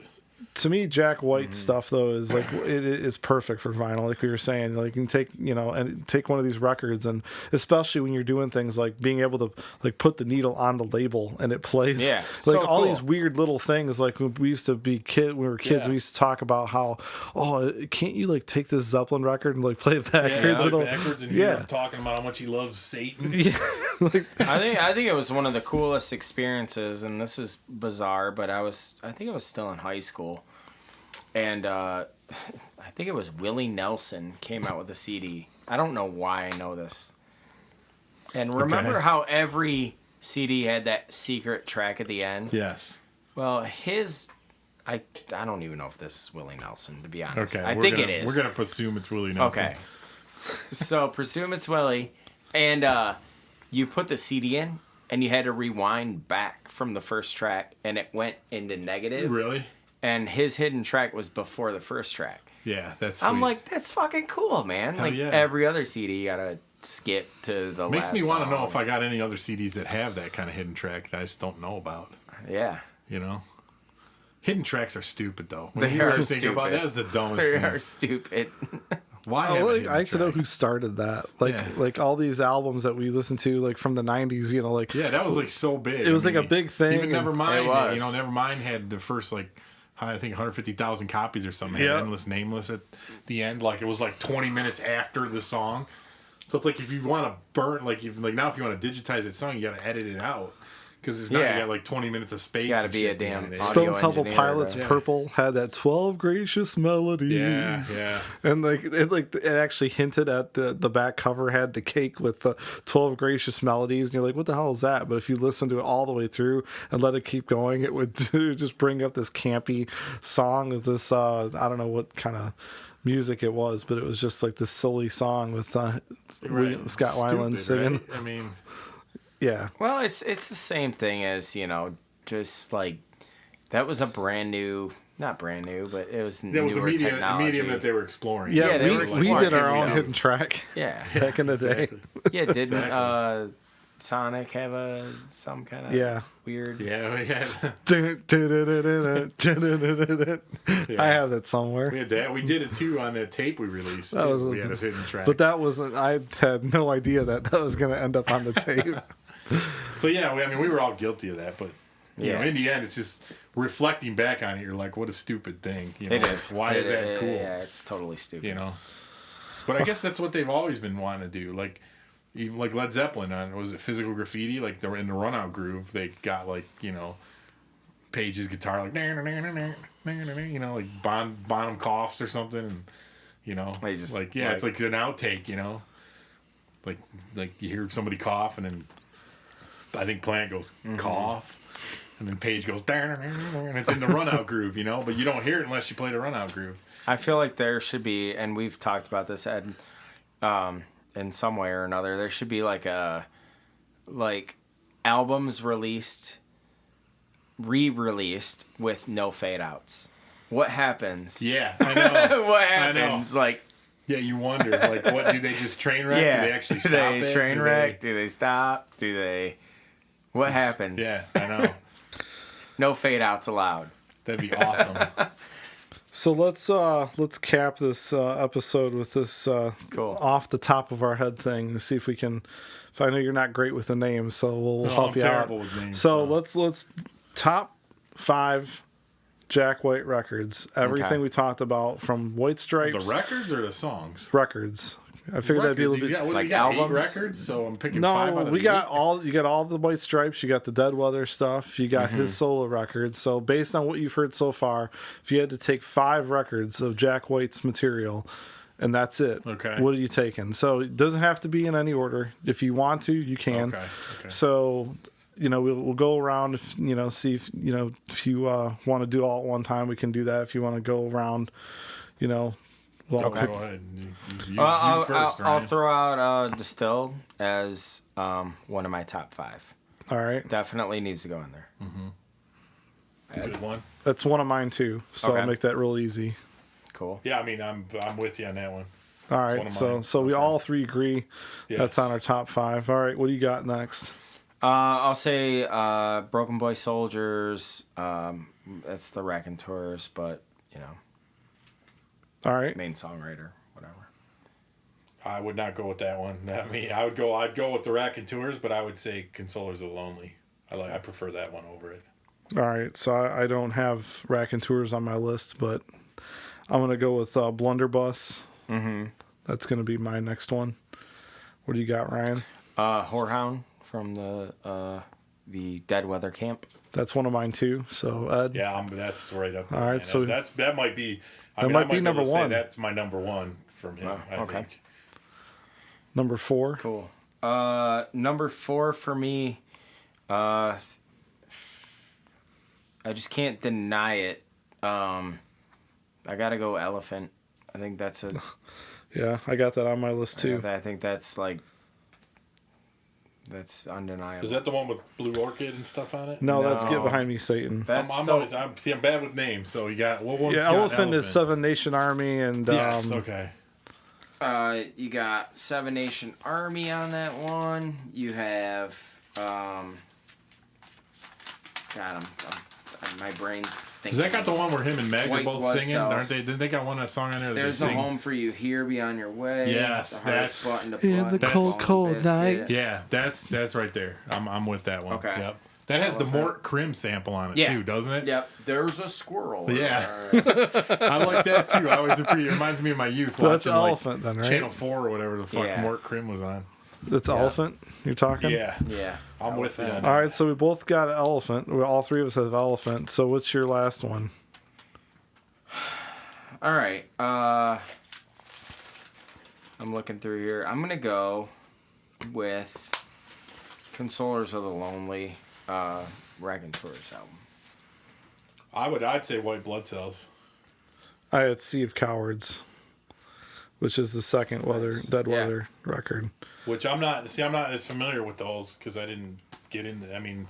Speaker 1: To me, Jack White stuff though is like it is perfect for vinyl. Like we were saying, like you can take and take one of these records, and especially when you're doing things like being able to like put the needle on the label and it plays.
Speaker 2: Yeah,
Speaker 1: like so all these weird little things. Like when we used to be when we were kids, we used to talk about how can't you like take this Zeppelin record and like play it backwards?
Speaker 3: Yeah, backwards and hear him talking about how much he loves Satan.
Speaker 1: Yeah,
Speaker 2: I think it was one of the coolest experiences, and this is bizarre, but I think I was still in high school. And I think it was Willie Nelson came out with a CD. I don't know why I know this. And remember how every CD had that secret track at the end?
Speaker 3: Yes.
Speaker 2: Well, I don't even know if this is Willie Nelson, to be honest.
Speaker 3: Okay,
Speaker 2: I think it is.
Speaker 3: We're going to presume it's Willie Nelson.
Speaker 2: Okay. So presume it's Willie. And you put the CD in, and you had to rewind back from the first track, and it went into negative.
Speaker 3: Really?
Speaker 2: And his hidden track was before the first track.
Speaker 3: Yeah, that's sweet.
Speaker 2: I'm like, that's fucking cool, man.
Speaker 3: Hell
Speaker 2: like every other CD, you gotta skip to the
Speaker 3: Makes
Speaker 2: last
Speaker 3: me want to
Speaker 2: song.
Speaker 3: know if I got any other CDs that have that kind of hidden track that I just don't know about.
Speaker 2: Yeah.
Speaker 3: You know? Hidden tracks are stupid, though.
Speaker 2: They are stupid.
Speaker 3: About, that's the dumbest
Speaker 2: They
Speaker 3: thing.
Speaker 2: are stupid.
Speaker 3: Why?
Speaker 1: I'd like to know who started that. Like all these albums that we listened to, like from the '90s. You know, like
Speaker 3: that was like so big.
Speaker 1: It was like a big thing.
Speaker 3: Even Nevermind,
Speaker 2: it was.
Speaker 3: Nevermind had the first I think 150,000 copies or something. Had Endless Nameless at the end. Like it was like 20 minutes after the song. So it's like if you want to burn, now if you want to digitize that song, you got to edit it out. Because it's not you got like 20 minutes of space.
Speaker 2: You got to be a damn
Speaker 1: Stone Temple Pilots Purple had that 12 gracious melodies.
Speaker 3: Yeah.
Speaker 1: And it actually hinted at the back cover had the cake with the 12 gracious melodies. And you're like, what the hell is that? But if you listen to it all the way through and let it keep going, it would just bring up this campy song with this, I don't know what kind of music it was, but it was just like this silly song with Scott Weiland singing.
Speaker 3: Right? I mean...
Speaker 1: Yeah.
Speaker 2: Well, it's the same thing as, just like that was a brand new, not brand new, but it was newer technology.
Speaker 3: A medium that they were exploring.
Speaker 1: Yeah, we did our own hidden track.
Speaker 2: Yeah.
Speaker 1: Back in the day.
Speaker 2: Yeah, didn't Sonic have some kind of weird...
Speaker 3: Yeah, we had...
Speaker 1: I have that somewhere.
Speaker 3: We had that. We did it too on the tape we released. We had a hidden track.
Speaker 1: But that wasn't... I had no idea that was going to end up on the tape.
Speaker 3: So yeah, we were all guilty of that, but you know, in the end, it's just reflecting back on it. You're like, what a stupid thing. You know,
Speaker 2: it is.
Speaker 3: Why is that cool?
Speaker 2: Yeah, it's totally stupid.
Speaker 3: You know, but I guess that's what they've always been wanting to do. Like, even like Led Zeppelin on was it Physical Graffiti? Like they were in the Run Out Groove. They got Page's guitar like like Bonham coughs or something, and it's like an outtake. Like you hear somebody cough and then. I think Plant goes cough, and then Page goes and it's in the Run Out Groove, but you don't hear it unless you play the Run Out Groove.
Speaker 2: I feel like there should be, and we've talked about this, Ed, in some way or another. There should be albums re-released with no fade outs. What happens?
Speaker 3: Yeah, I know.
Speaker 2: What happens?
Speaker 3: I know. Yeah, you wonder, what do they just train wreck?
Speaker 2: Yeah.
Speaker 3: Do they actually stop
Speaker 2: do they
Speaker 3: it?
Speaker 2: Train wreck? Do they stop? Do they? What happens?
Speaker 3: Yeah, I know.
Speaker 2: No fade outs allowed.
Speaker 3: That'd be awesome.
Speaker 1: So let's cap this episode with this
Speaker 2: cool
Speaker 1: off the top of our head thing and see if we can. If I know you're not great with the names, so we'll help you out.
Speaker 3: With names,
Speaker 1: so let's top 5 Jack White records. Everything we talked about from White Stripes.
Speaker 3: The records or the songs?
Speaker 1: Records. I figured that'd be a little bit
Speaker 3: he got 8 records, so I'm picking 5 out of
Speaker 1: we got 8. You got all the White Stripes, you got the Dead Weather stuff, you got his solo records. So based on what you've heard so far, if you had to take 5 records of Jack White's material and that's it.
Speaker 3: Okay.
Speaker 1: What are you taking? So it doesn't have to be in any order. If you want to, you can.
Speaker 3: Okay.
Speaker 1: So we'll go around. If see if if you want to do all at one time, we can do that. If you want to go around, well,
Speaker 3: okay. Go ahead. You first,
Speaker 2: I'll throw out Distilled as one of my top 5.
Speaker 1: All right.
Speaker 2: Definitely needs to go in there.
Speaker 3: Good one.
Speaker 1: That's one of mine too. So I'll make that real easy.
Speaker 2: Cool.
Speaker 3: Yeah, I'm with you on that one.
Speaker 1: All right. So we all 3 agree. Yes. That's on our top 5. All right. What do you got next?
Speaker 2: I'll say Broken Boy Soldiers. That's the Raconteurs, but
Speaker 1: all right.
Speaker 2: Main songwriter, whatever.
Speaker 3: I would not go with that one. I'd go with the Raconteurs, but I would say Consolers of the Lonely. I prefer that one over it.
Speaker 1: All right. So I don't have Raconteurs on my list, but I'm gonna go with Blunderbuss. That's gonna be my next one. What do you got, Ryan?
Speaker 2: Whorehound from the Dead Weather Camp.
Speaker 1: That's one of mine too. So Ed.
Speaker 3: Yeah, that's right up there.
Speaker 1: All right,
Speaker 3: man.
Speaker 1: so
Speaker 3: that might be.
Speaker 1: That might be number 1.
Speaker 3: That's my number 1 from him. I think.
Speaker 1: Number 4.
Speaker 2: Cool. Number 4 for me. I just can't deny it. I gotta go Elephant. I think that's a.
Speaker 1: Yeah, I got that on my list too.
Speaker 2: I think that's that's undeniable.
Speaker 3: Is that the one with Blue Orchid and stuff on it?
Speaker 1: No, that's Get Behind Me, Satan.
Speaker 3: I'm bad with names, so you got what one's
Speaker 1: got Elephant is Seven Nation Army and
Speaker 3: yes, okay.
Speaker 2: You got Seven Nation Army on that one. You have God, I'm My brain's thinking.
Speaker 3: Is that got the one where him and Meg are
Speaker 2: White
Speaker 3: both
Speaker 2: blood
Speaker 3: singing?
Speaker 2: cells.
Speaker 3: Aren't they? Didn't they got one song on there? That
Speaker 2: There's
Speaker 3: they
Speaker 2: no
Speaker 3: sing?
Speaker 2: home for you here, be on your way.
Speaker 3: Yes,
Speaker 2: the hardest
Speaker 3: that's-
Speaker 2: button to
Speaker 1: In the
Speaker 2: push,
Speaker 1: cold,
Speaker 2: bone
Speaker 1: cold
Speaker 2: biscuit.
Speaker 1: night.
Speaker 3: Yeah, that's right there. I'm with that one.
Speaker 2: Okay.
Speaker 3: Yep. That has the
Speaker 2: Elephant.
Speaker 3: Mort Krim sample on it
Speaker 2: Yeah.
Speaker 3: too, doesn't it?
Speaker 2: Yep. There's a squirrel.
Speaker 3: Yeah. I like that too. I always appreciate. It reminds me of my youth
Speaker 1: Well, that's
Speaker 3: watching
Speaker 1: Elephant then, right?
Speaker 3: Channel 4 or whatever the fuck
Speaker 2: Yeah.
Speaker 3: Mort Krim was on.
Speaker 1: That's Elephant you're talking?
Speaker 3: Yeah,
Speaker 2: Yeah.
Speaker 3: I'm with you. on
Speaker 1: All
Speaker 3: that.
Speaker 1: right, so we both got Elephant. All three of us have Elephant. So what's your last one?
Speaker 2: All right. I'm looking through here. I'm gonna go with Consolers of the Lonely, Raconteurs album.
Speaker 3: I'd say White Blood Cells.
Speaker 1: I had Sea of Cowards, which is the second Dead
Speaker 2: Yeah.
Speaker 1: Weather record.
Speaker 3: Which I'm not as familiar with those because I didn't get into. I mean,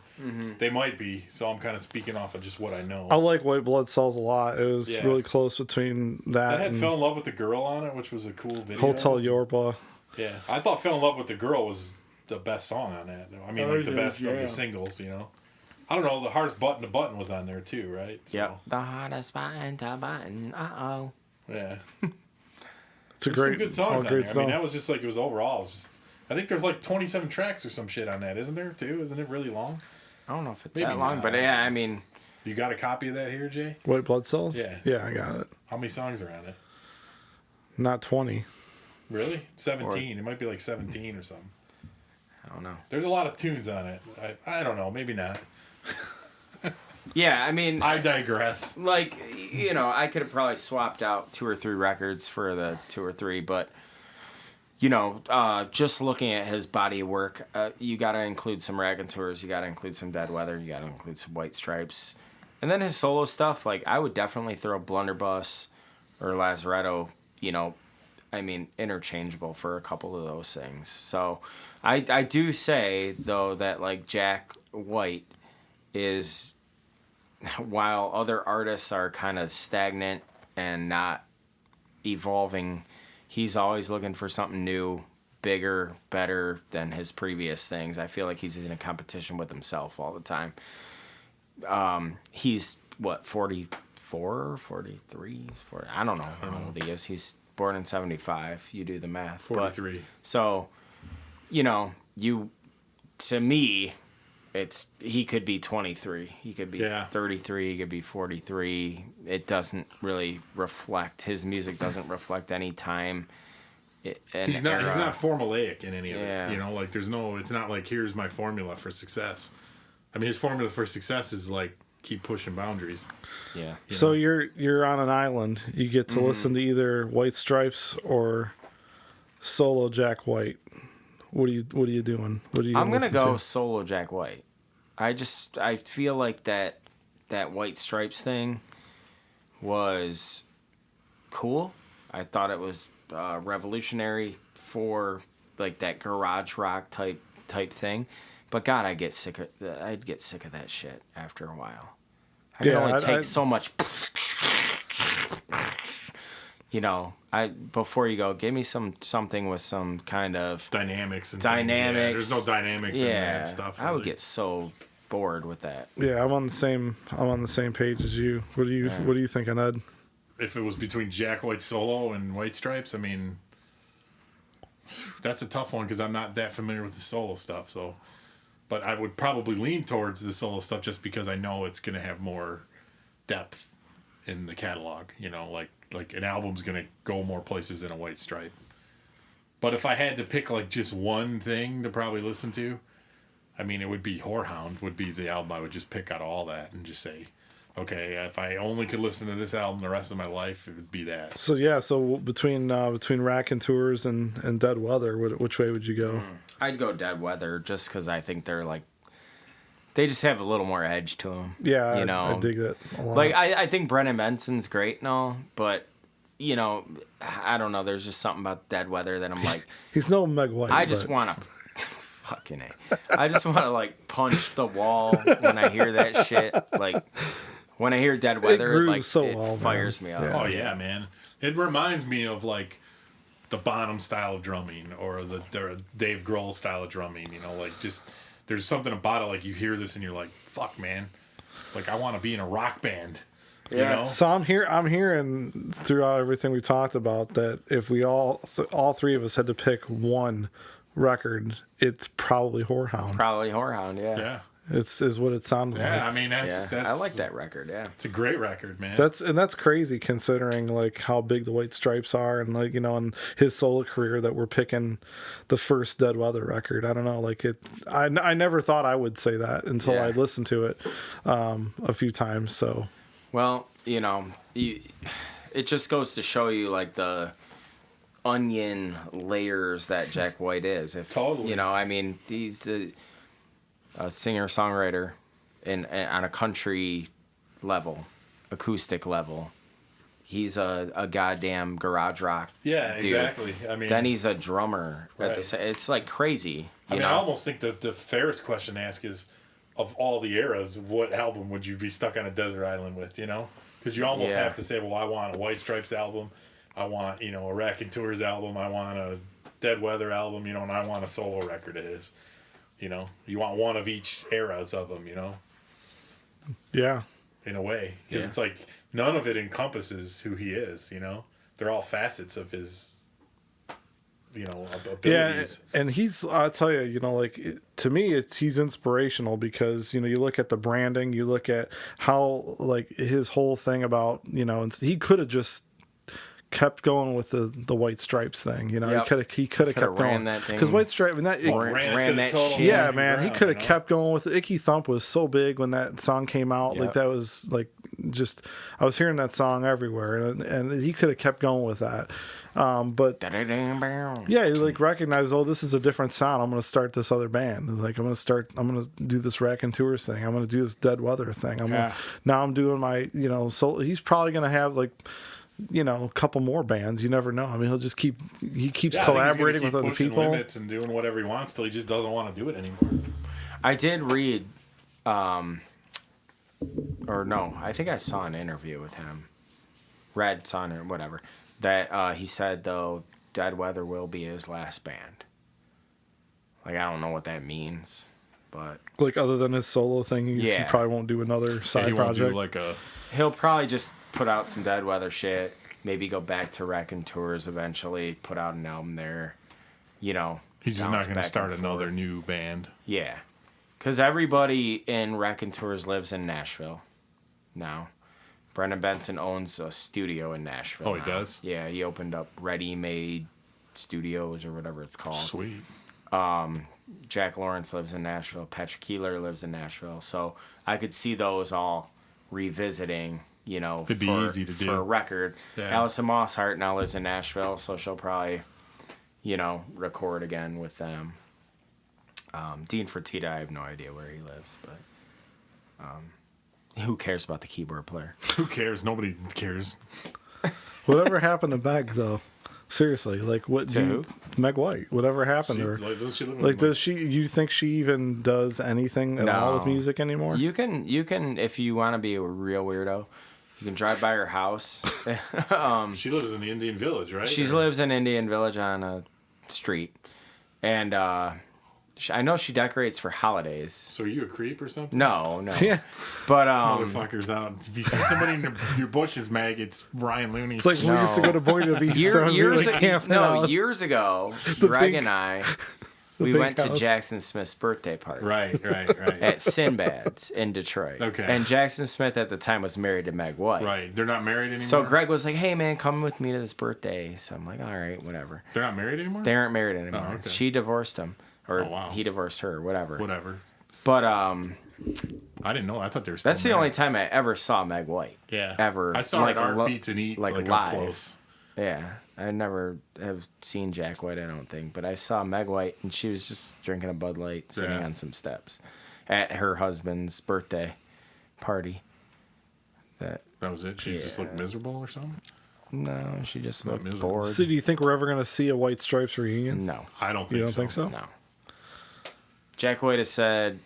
Speaker 3: they might be. So I'm kind of speaking off of just what I know.
Speaker 1: I like White Blood Cells a lot. It was
Speaker 3: Yeah.
Speaker 1: really close between that
Speaker 3: That had
Speaker 1: and
Speaker 3: Fell in Love with the Girl on it, which was a cool video.
Speaker 1: Hotel Yorba.
Speaker 3: Yeah, I thought Fell in Love with the Girl was the best song on that. I mean, like the best of the singles, you know. I don't know. The Hardest Button to Button was on there too, right? So,
Speaker 2: Yep. The hardest button to button. Uh-oh.
Speaker 3: Yeah.
Speaker 1: It's a
Speaker 3: There's
Speaker 1: great,
Speaker 3: some good songs
Speaker 1: all
Speaker 3: on
Speaker 1: great
Speaker 3: there.
Speaker 1: song.
Speaker 3: I mean, that was just like, it was overall. It was just, I think there's like 27 tracks or some shit on that, isn't there, too? Isn't it really long?
Speaker 2: I don't know if it's
Speaker 3: Maybe
Speaker 2: that long,
Speaker 3: not.
Speaker 2: but yeah, I mean,
Speaker 3: You got a copy of that here, Jay?
Speaker 1: White Blood Cells?
Speaker 3: Yeah.
Speaker 1: Yeah, I got it.
Speaker 3: How many songs are on it?
Speaker 1: Not 20.
Speaker 3: Really? 17. It might be like 17 or something.
Speaker 2: I don't know.
Speaker 3: There's a lot of tunes on it. I don't know. Maybe not.
Speaker 2: Yeah, I mean,
Speaker 3: I digress.
Speaker 2: like, you know, I could have probably swapped out 2 or 3 records for the 2 or 3, but, you know, just looking at his body of work, you got to include some Raconteurs, you got to include some Dead Weather, you got to include some White Stripes. And then his solo stuff, like, I would definitely throw Blunderbuss or Lazaretto, you know, I mean, interchangeable for a couple of those things. So I do say, though, that, like, Jack White is, while other artists are kind of stagnant and not evolving, he's always looking for something new, bigger, better than his previous things. I feel like he's in a competition with himself all the time. He's, what, 44, 43? 40, I don't know how old he is. He's born in 75. You do the math.
Speaker 3: 43.
Speaker 2: But, so, you know, to me, he could be 23. He could be 33. He could be 43. It doesn't really reflect. His music doesn't reflect any time.
Speaker 3: He's not formulaic in any of
Speaker 2: Yeah.
Speaker 3: it. You know, like there's no. It's not like here's my formula for success. I mean, his formula for success is like keep pushing boundaries.
Speaker 2: Yeah.
Speaker 1: So you're on an island. You get to listen to either White Stripes or solo Jack White. What are you doing? What are you?
Speaker 2: I'm gonna
Speaker 1: listen
Speaker 2: go
Speaker 1: to?
Speaker 2: solo Jack White. I feel like that White Stripes thing was cool. I thought it was revolutionary for like that garage rock type thing. But God, I'd get sick of that shit after a while. I can only take so much. You know, before you go, give me something with some kind of
Speaker 3: Dynamics.
Speaker 2: Things.
Speaker 3: Yeah, there's no dynamics in that stuff.
Speaker 2: I would
Speaker 3: really.
Speaker 2: get so bored with that.
Speaker 1: Yeah, I'm on the same page as you. What are you thinking, Ed?
Speaker 3: If it was between Jack White solo and White Stripes, I mean, that's a tough one because I'm not that familiar with the solo stuff. So, but I would probably lean towards the solo stuff just because I know it's going to have more depth in the catalog. You know, like an album's going to go more places than a White Stripe. But if I had to pick like just one thing to probably listen to, I mean, it would be Whorehound would be the album I would just pick out of all that and just say, okay, if I only could listen to this album the rest of my life, it would be that.
Speaker 1: So between Raconteurs and Dead Weather, which way would you go?
Speaker 2: I'd go Dead Weather just because I think they just have a little more edge to them.
Speaker 1: Yeah,
Speaker 2: you know,
Speaker 1: I dig that a lot.
Speaker 2: Like I think Brennan Benson's great and all, but you know, I don't know. There's just something about Dead Weather that I'm like,
Speaker 1: he's no Meg White.
Speaker 2: I just want to. Fucking A. I just want to like punch the wall when I hear that shit. Like when I hear Dead Weather, like
Speaker 1: so
Speaker 2: it
Speaker 1: well,
Speaker 2: fires me up.
Speaker 1: Yeah.
Speaker 3: Oh yeah, man! It reminds me of like the Bonham style of drumming or the Dave Grohl style of drumming. You know, like just there's something about it. Like you hear this and you're like, "Fuck, man!" Like, I want to be in a rock band. You
Speaker 2: Yeah.
Speaker 3: know?
Speaker 1: So I'm hearing throughout everything we talked about that if we all three of us had to pick one record, it's probably Whorehound.
Speaker 2: Probably Whorehound, yeah.
Speaker 3: Yeah.
Speaker 1: Is what it sounded like.
Speaker 3: Yeah, I mean, that's
Speaker 2: I like that record, yeah.
Speaker 3: It's a great record, man.
Speaker 1: That's crazy considering like how big the White Stripes are and like, you know, and his solo career that we're picking the first Dead Weather record. I don't know, like I never thought I would say that until I listened to it a few times. So,
Speaker 2: well, you know, it just goes to show you like the onion layers that Jack White is. If
Speaker 3: Totally.
Speaker 2: you know, I mean, he's the singer-songwriter on a country level, acoustic level. He's a goddamn garage rock
Speaker 3: Yeah,
Speaker 2: dude.
Speaker 3: exactly. I mean,
Speaker 2: Then he's a drummer.
Speaker 3: Right.
Speaker 2: It's like crazy.
Speaker 3: I mean, I almost think that the fairest question to ask is, of all the eras, what album would you be stuck on a desert island with, you know? Because you almost have to say, well, I want a White Stripes album. I want, you know, a Raconteurs album. I want a Dead Weather album, you know, and I want a solo record of his. You know, you want one of each eras of them, you know?
Speaker 1: yeah.
Speaker 3: In a way. Because it's like, none of it encompasses who he is, you know? They're all facets of his, you know, abilities.
Speaker 1: Yeah, and I'll tell you, you know, like to me, he's inspirational because, you know, you look at the branding, you look at how like his whole thing about, you know, and he could have just kept going with the White Stripes thing, you know.
Speaker 2: Yep.
Speaker 1: He could have kept going because White Stripe and that
Speaker 2: ran that shit.
Speaker 1: yeah, man, he could have kept going with it. Icky Thump was so big when that song came out.
Speaker 2: Yep.
Speaker 1: Like that was like just I was hearing that song everywhere, and he could have kept going with that. But yeah, he like recognized, oh, this is a different sound. I'm going to start this other band. Like I'm going to do this Raconteurs thing. I'm going to do this Dead Weather thing. Now I'm doing my, you know, so he's probably going to have like, you know, a couple more bands. You never know. I mean, he keeps collaborating with other people,
Speaker 3: limits and doing whatever he wants till he just doesn't want to do it anymore.
Speaker 2: I did read, or no, I think I saw an interview with him, read, saw or whatever, that he said though Dead Weather will be his last band. Like I don't know what that means, but
Speaker 1: like other than his solo thing, he probably won't do another side
Speaker 3: he won't
Speaker 1: project.
Speaker 3: do like a.
Speaker 2: He'll probably just put out some Dead Weather shit. Maybe go back to Raconteurs eventually. Put out an album there. You know.
Speaker 3: He's just not going to start another new band.
Speaker 2: Yeah, because everybody in Raconteurs lives in Nashville now. Brendan Benson owns a studio in Nashville.
Speaker 3: Oh, he does?
Speaker 2: Yeah, he opened up Ready Made Studios or whatever it's called.
Speaker 3: Sweet.
Speaker 2: Jack Lawrence lives in Nashville. Patrick Keeler lives in Nashville. So I could see those all revisiting, you know,
Speaker 3: It'd be easy to do
Speaker 2: for a record.
Speaker 3: Yeah.
Speaker 2: Allison Mosshart now lives in Nashville, so she'll probably, you know, record again with them. Dean Fertitta, I have no idea where he lives, but who cares about the keyboard player?
Speaker 3: Who cares? Nobody cares.
Speaker 1: Whatever happened to Meg though? Seriously, like what? Meg White. Whatever happened to her?
Speaker 3: Doesn't she live
Speaker 1: Like, does she? You think she even does anything at all with music anymore?
Speaker 2: You can, if you want to be a real weirdo, you can drive by her house.
Speaker 3: She lives in the Indian Village, right?
Speaker 2: She lives in Indian Village on a street, and I know she decorates for holidays.
Speaker 3: So are you a creep or something?
Speaker 2: No.
Speaker 1: Yeah.
Speaker 2: But
Speaker 3: Motherfuckers out. If you see somebody in your bushes, Mag, it's Ryan Looney.
Speaker 1: It's like we used to go to Boynton Beach.
Speaker 2: Years ago, Greg and I, we went to
Speaker 1: house.
Speaker 2: Jackson Smith's birthday party.
Speaker 3: Right.
Speaker 2: At Sinbad's in Detroit.
Speaker 3: Okay.
Speaker 2: And Jackson Smith at the time was married to Meg White.
Speaker 3: Right. They're not married anymore?
Speaker 2: So Greg was like, hey, man, come with me to this birthday. So I'm like, all right, whatever.
Speaker 3: They're not married anymore?
Speaker 2: They aren't married anymore.
Speaker 3: Oh, okay.
Speaker 2: She divorced him. Or
Speaker 3: wow.
Speaker 2: he divorced her, whatever.
Speaker 3: I
Speaker 2: But
Speaker 3: didn't know. I thought they were still
Speaker 2: that's the only time I ever saw Meg White.
Speaker 3: Yeah.
Speaker 2: Ever.
Speaker 3: I saw her at Art Beats and Eats, like
Speaker 2: live.
Speaker 3: up close.
Speaker 2: Yeah. I never have seen Jack White, I don't think. But I saw Meg White, and she was just drinking a Bud Light, sitting on some steps at her husband's birthday party. That
Speaker 3: was it? She just looked miserable or something?
Speaker 2: No, she just looked
Speaker 3: miserable.
Speaker 2: bored.
Speaker 1: So do you think we're ever going to see a White Stripes reunion?
Speaker 2: No.
Speaker 3: I don't think so.
Speaker 1: You don't think so?
Speaker 2: No. Jack White has said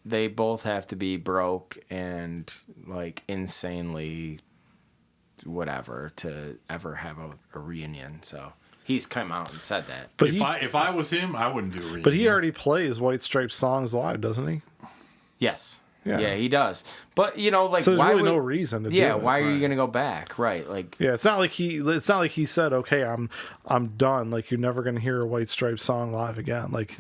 Speaker 2: they both have to be broke and like insanely whatever to ever have a reunion. So he's come out and said that.
Speaker 1: But
Speaker 3: if I was him, I wouldn't do a reunion.
Speaker 1: But he already plays White Stripes songs live, doesn't he?
Speaker 2: Yes. Yeah, he does. But like,
Speaker 1: so there's
Speaker 2: why
Speaker 1: really no reason to do it.
Speaker 2: Yeah, why are you gonna go back? Right, like.
Speaker 1: Yeah, it's not like he said, okay, I'm done. Like, you're never gonna hear a White Stripes song live again. Like,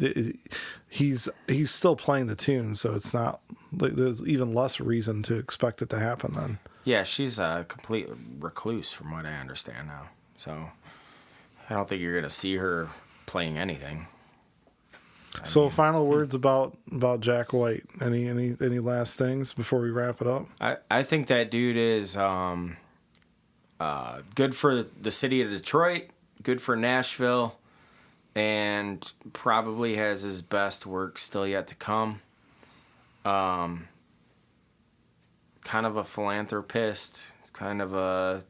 Speaker 1: he's still playing the tunes, so it's not. Like, there's even less reason to expect it to happen then.
Speaker 2: Yeah, she's a complete recluse, from what I understand now. So, I don't think you're gonna see her playing anything.
Speaker 1: So, final words about Jack White. Any last things before we wrap it up?
Speaker 2: I think that dude is good for the city of Detroit, good for Nashville, and probably has his best work still yet to come. Kind of a philanthropist, kind of a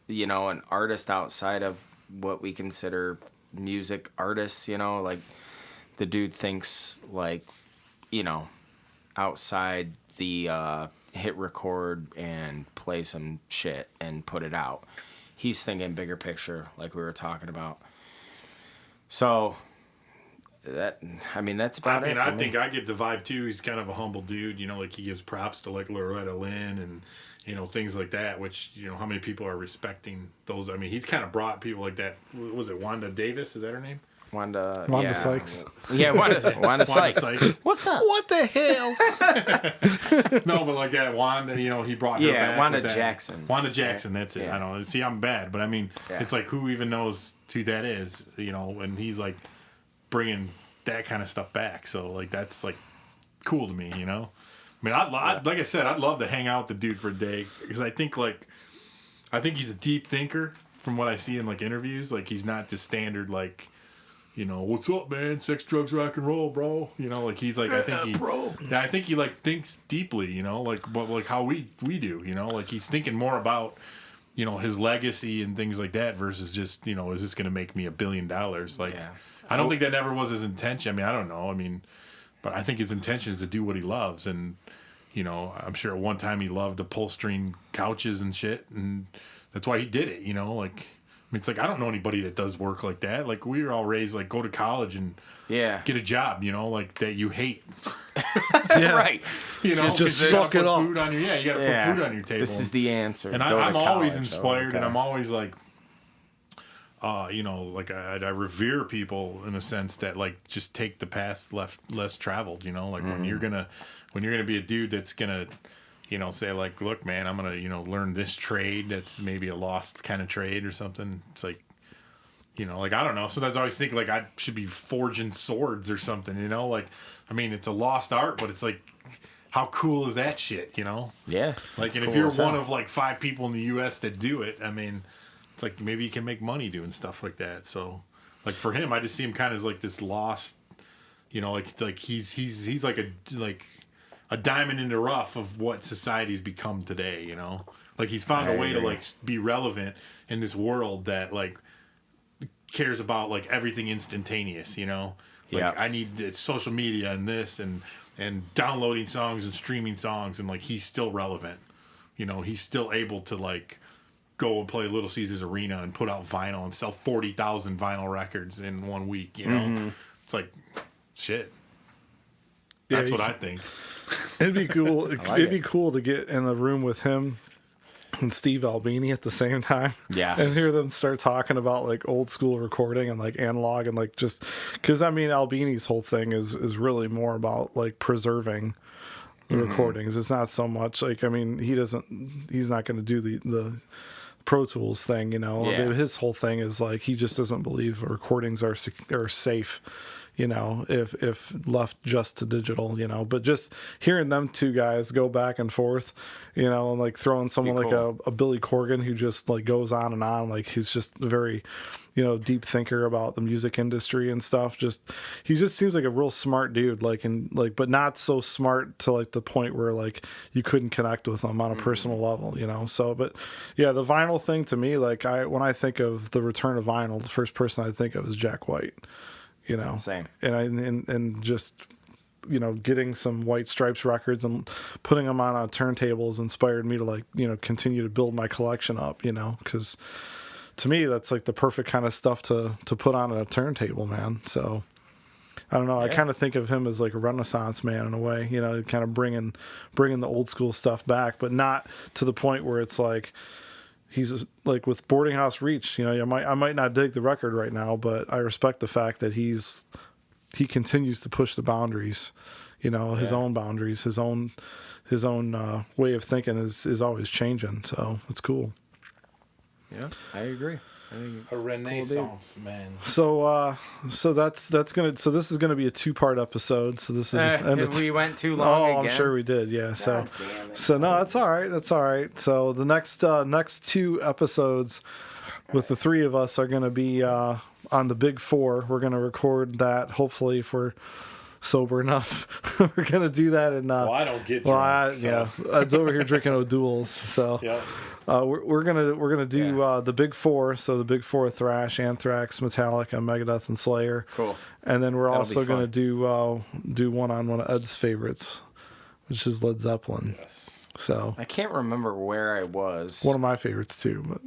Speaker 2: an artist outside of what we consider music artists. Like. The dude thinks, like, outside the hit record and play some shit and put it out. He's thinking bigger picture, like we were talking about. So, that's about it.
Speaker 3: I think I get the vibe, too. He's kind of a humble dude. Like, he gives props to, like, Loretta Lynn and, things like that, which, how many people are respecting those. I mean, he's kind of brought people like that. Was it Wanda Davis? Is that her name?
Speaker 2: Wanda
Speaker 1: Sykes.
Speaker 2: Yeah, Wanda Sykes.
Speaker 1: What's up? What the hell?
Speaker 3: No, but like that Wanda, he brought her back.
Speaker 2: Wanda Jackson.
Speaker 3: Wanda Jackson, that's it.
Speaker 2: Yeah.
Speaker 3: I don't know. See, I'm bad, but I mean, it's like who even knows who that is, and he's like bringing that kind of stuff back. So like that's like cool to me, I mean, like I said, I'd love to hang out with the dude for a day because I think he's a deep thinker from what I see in like interviews. Like he's not just standard like. What's up, man? Sex, drugs, rock and roll, bro. Like he's like, I think he like thinks deeply, like how we do, like he's thinking more about, his legacy and things like that versus just, is this going to make me $1 billion? Like, I don't think that never was his intention. I mean, I don't know. But I think his intention is to do what he loves. And, I'm sure at one time he loved upholstering couches and shit. And that's why he did it, like. It's like I don't know anybody that does work like that. Like we were all raised like go to college and get a job, like that you hate.
Speaker 2: Right.
Speaker 1: Just suck it up.
Speaker 3: You got to put food on your table.
Speaker 2: This is the answer.
Speaker 3: And I'm always inspired, and I'm always like, like I revere people in a sense that like just take the path less traveled. Like when you're gonna be a dude that's gonna. Say like, look, man, I'm going to, learn this trade that's maybe a lost kind of trade or something. It's like, like, I don't know. Sometimes I always think like I should be forging swords or something, like, I mean, it's a lost art, but it's like, how cool is that shit,
Speaker 2: Yeah.
Speaker 3: Like, and if you're one of like 5 people in the U.S. that do it, I mean, it's like maybe you can make money doing stuff like that. So, like for him, I just see him kind of as like this lost, like he's like a diamond in the rough of what society's become today, like he's found a way to like be relevant in this world that like cares about like everything instantaneous, like I need social media and this and downloading songs and streaming songs and like he's still relevant, he's still able to like go and play Little Caesars Arena and put out vinyl and sell 40,000 vinyl records in 1 week, It's like shit. That's what I think.
Speaker 1: It'd be cool. It'd be cool to get in a room with him and Steve Albini at the same time.
Speaker 2: Yes.
Speaker 1: And hear them start talking about like old school recording and like analog and like just because I mean Albini's whole thing is really more about like preserving the recordings. It's not so much like I mean he's not going to do the Pro Tools thing, His whole thing is like he just doesn't believe recordings are safe. If left just to digital, but just hearing them two guys go back and forth, and like throwing someone like a Billy Corgan who just like goes on and on, like he's just a very, deep thinker about the music industry and stuff. He just seems like a real smart dude, but not so smart to like the point where like you couldn't connect with him on a personal level, So, but yeah, the vinyl thing to me, like when I think of the return of vinyl, the first person I think of is Jack White.
Speaker 2: Same.
Speaker 1: And just getting some White Stripes records and putting them on turntables inspired me to like continue to build my collection up, because to me that's like the perfect kind of stuff to put on a turntable, man. So I don't know. I
Speaker 2: Yeah.
Speaker 1: kind of think of him as like a Renaissance man in a way, you know, kind of bringing the old school stuff back, but not to the point where it's like he's like with Boarding House Reach. You know, I might not dig the record right now, but I respect the fact that he continues to push the boundaries. You know, his own boundaries, his own way of thinking is always changing. So it's cool.
Speaker 2: Yeah, I agree.
Speaker 3: A Renaissance man.
Speaker 1: So this is gonna be a 2-part episode. So this is
Speaker 2: we went too long again.
Speaker 1: I'm sure we did. Yeah.
Speaker 2: God damn it.
Speaker 1: So no, that's all right. That's all right. So the next 2 episodes with the 3 of us are gonna be on the Big 4. We're gonna record that. Hopefully, if we're sober enough, we're gonna do that. And
Speaker 3: I don't get drunk.
Speaker 1: Ed's over here drinking O'Doul's. So.
Speaker 3: Yeah.
Speaker 1: We're gonna do the Big 4, so the Big 4: Thrash, Anthrax, Metallica, Megadeth, and Slayer.
Speaker 2: Cool.
Speaker 1: And then we're
Speaker 2: That'll
Speaker 1: also
Speaker 2: be
Speaker 1: gonna do one on one of Ed's favorites, which is Led Zeppelin.
Speaker 3: Yes.
Speaker 1: So
Speaker 2: I can't remember where I was.
Speaker 1: one of my favorites too. But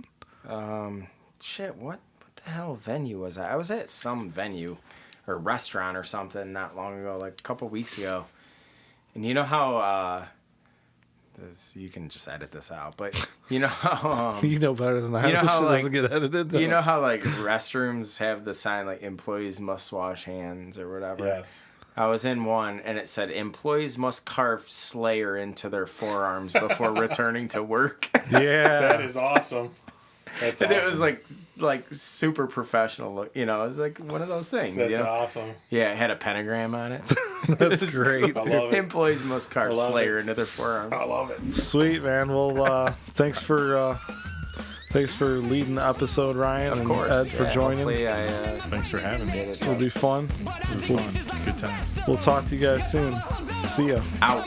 Speaker 2: Shit, what the hell venue was I? I was at some venue or restaurant or something not long ago, like a couple weeks ago. And you know how you can just edit this out, but you know how
Speaker 1: you know better than that.
Speaker 2: you know
Speaker 1: This
Speaker 2: how,
Speaker 1: shit
Speaker 2: like,
Speaker 1: doesn't get edited.
Speaker 2: you know how like restrooms have the sign like employees must wash hands or whatever.
Speaker 3: Yes.
Speaker 2: I was in one and it said employees must carve Slayer into their forearms before returning to work.
Speaker 1: Yeah,
Speaker 3: That is awesome. That's
Speaker 2: And
Speaker 3: awesome.
Speaker 2: it was like super professional look, you know, it was like one of those things.
Speaker 3: That's
Speaker 2: you know?
Speaker 3: awesome.
Speaker 2: Yeah, it had a pentagram on it.
Speaker 1: that's great.
Speaker 3: I love it.
Speaker 2: Employees must carve
Speaker 3: I love
Speaker 2: Slayer
Speaker 3: it.
Speaker 2: into their forearms.
Speaker 3: I love it.
Speaker 1: Sweet, man. Well, thanks for leading the episode, Ryan,
Speaker 2: Of
Speaker 1: and
Speaker 2: course.
Speaker 1: Ed for joining.
Speaker 2: Hopefully
Speaker 3: Thanks for having me.
Speaker 1: It'll be fun.
Speaker 3: It was fun. Good times.
Speaker 1: We'll talk to you guys soon. See ya.
Speaker 2: Out.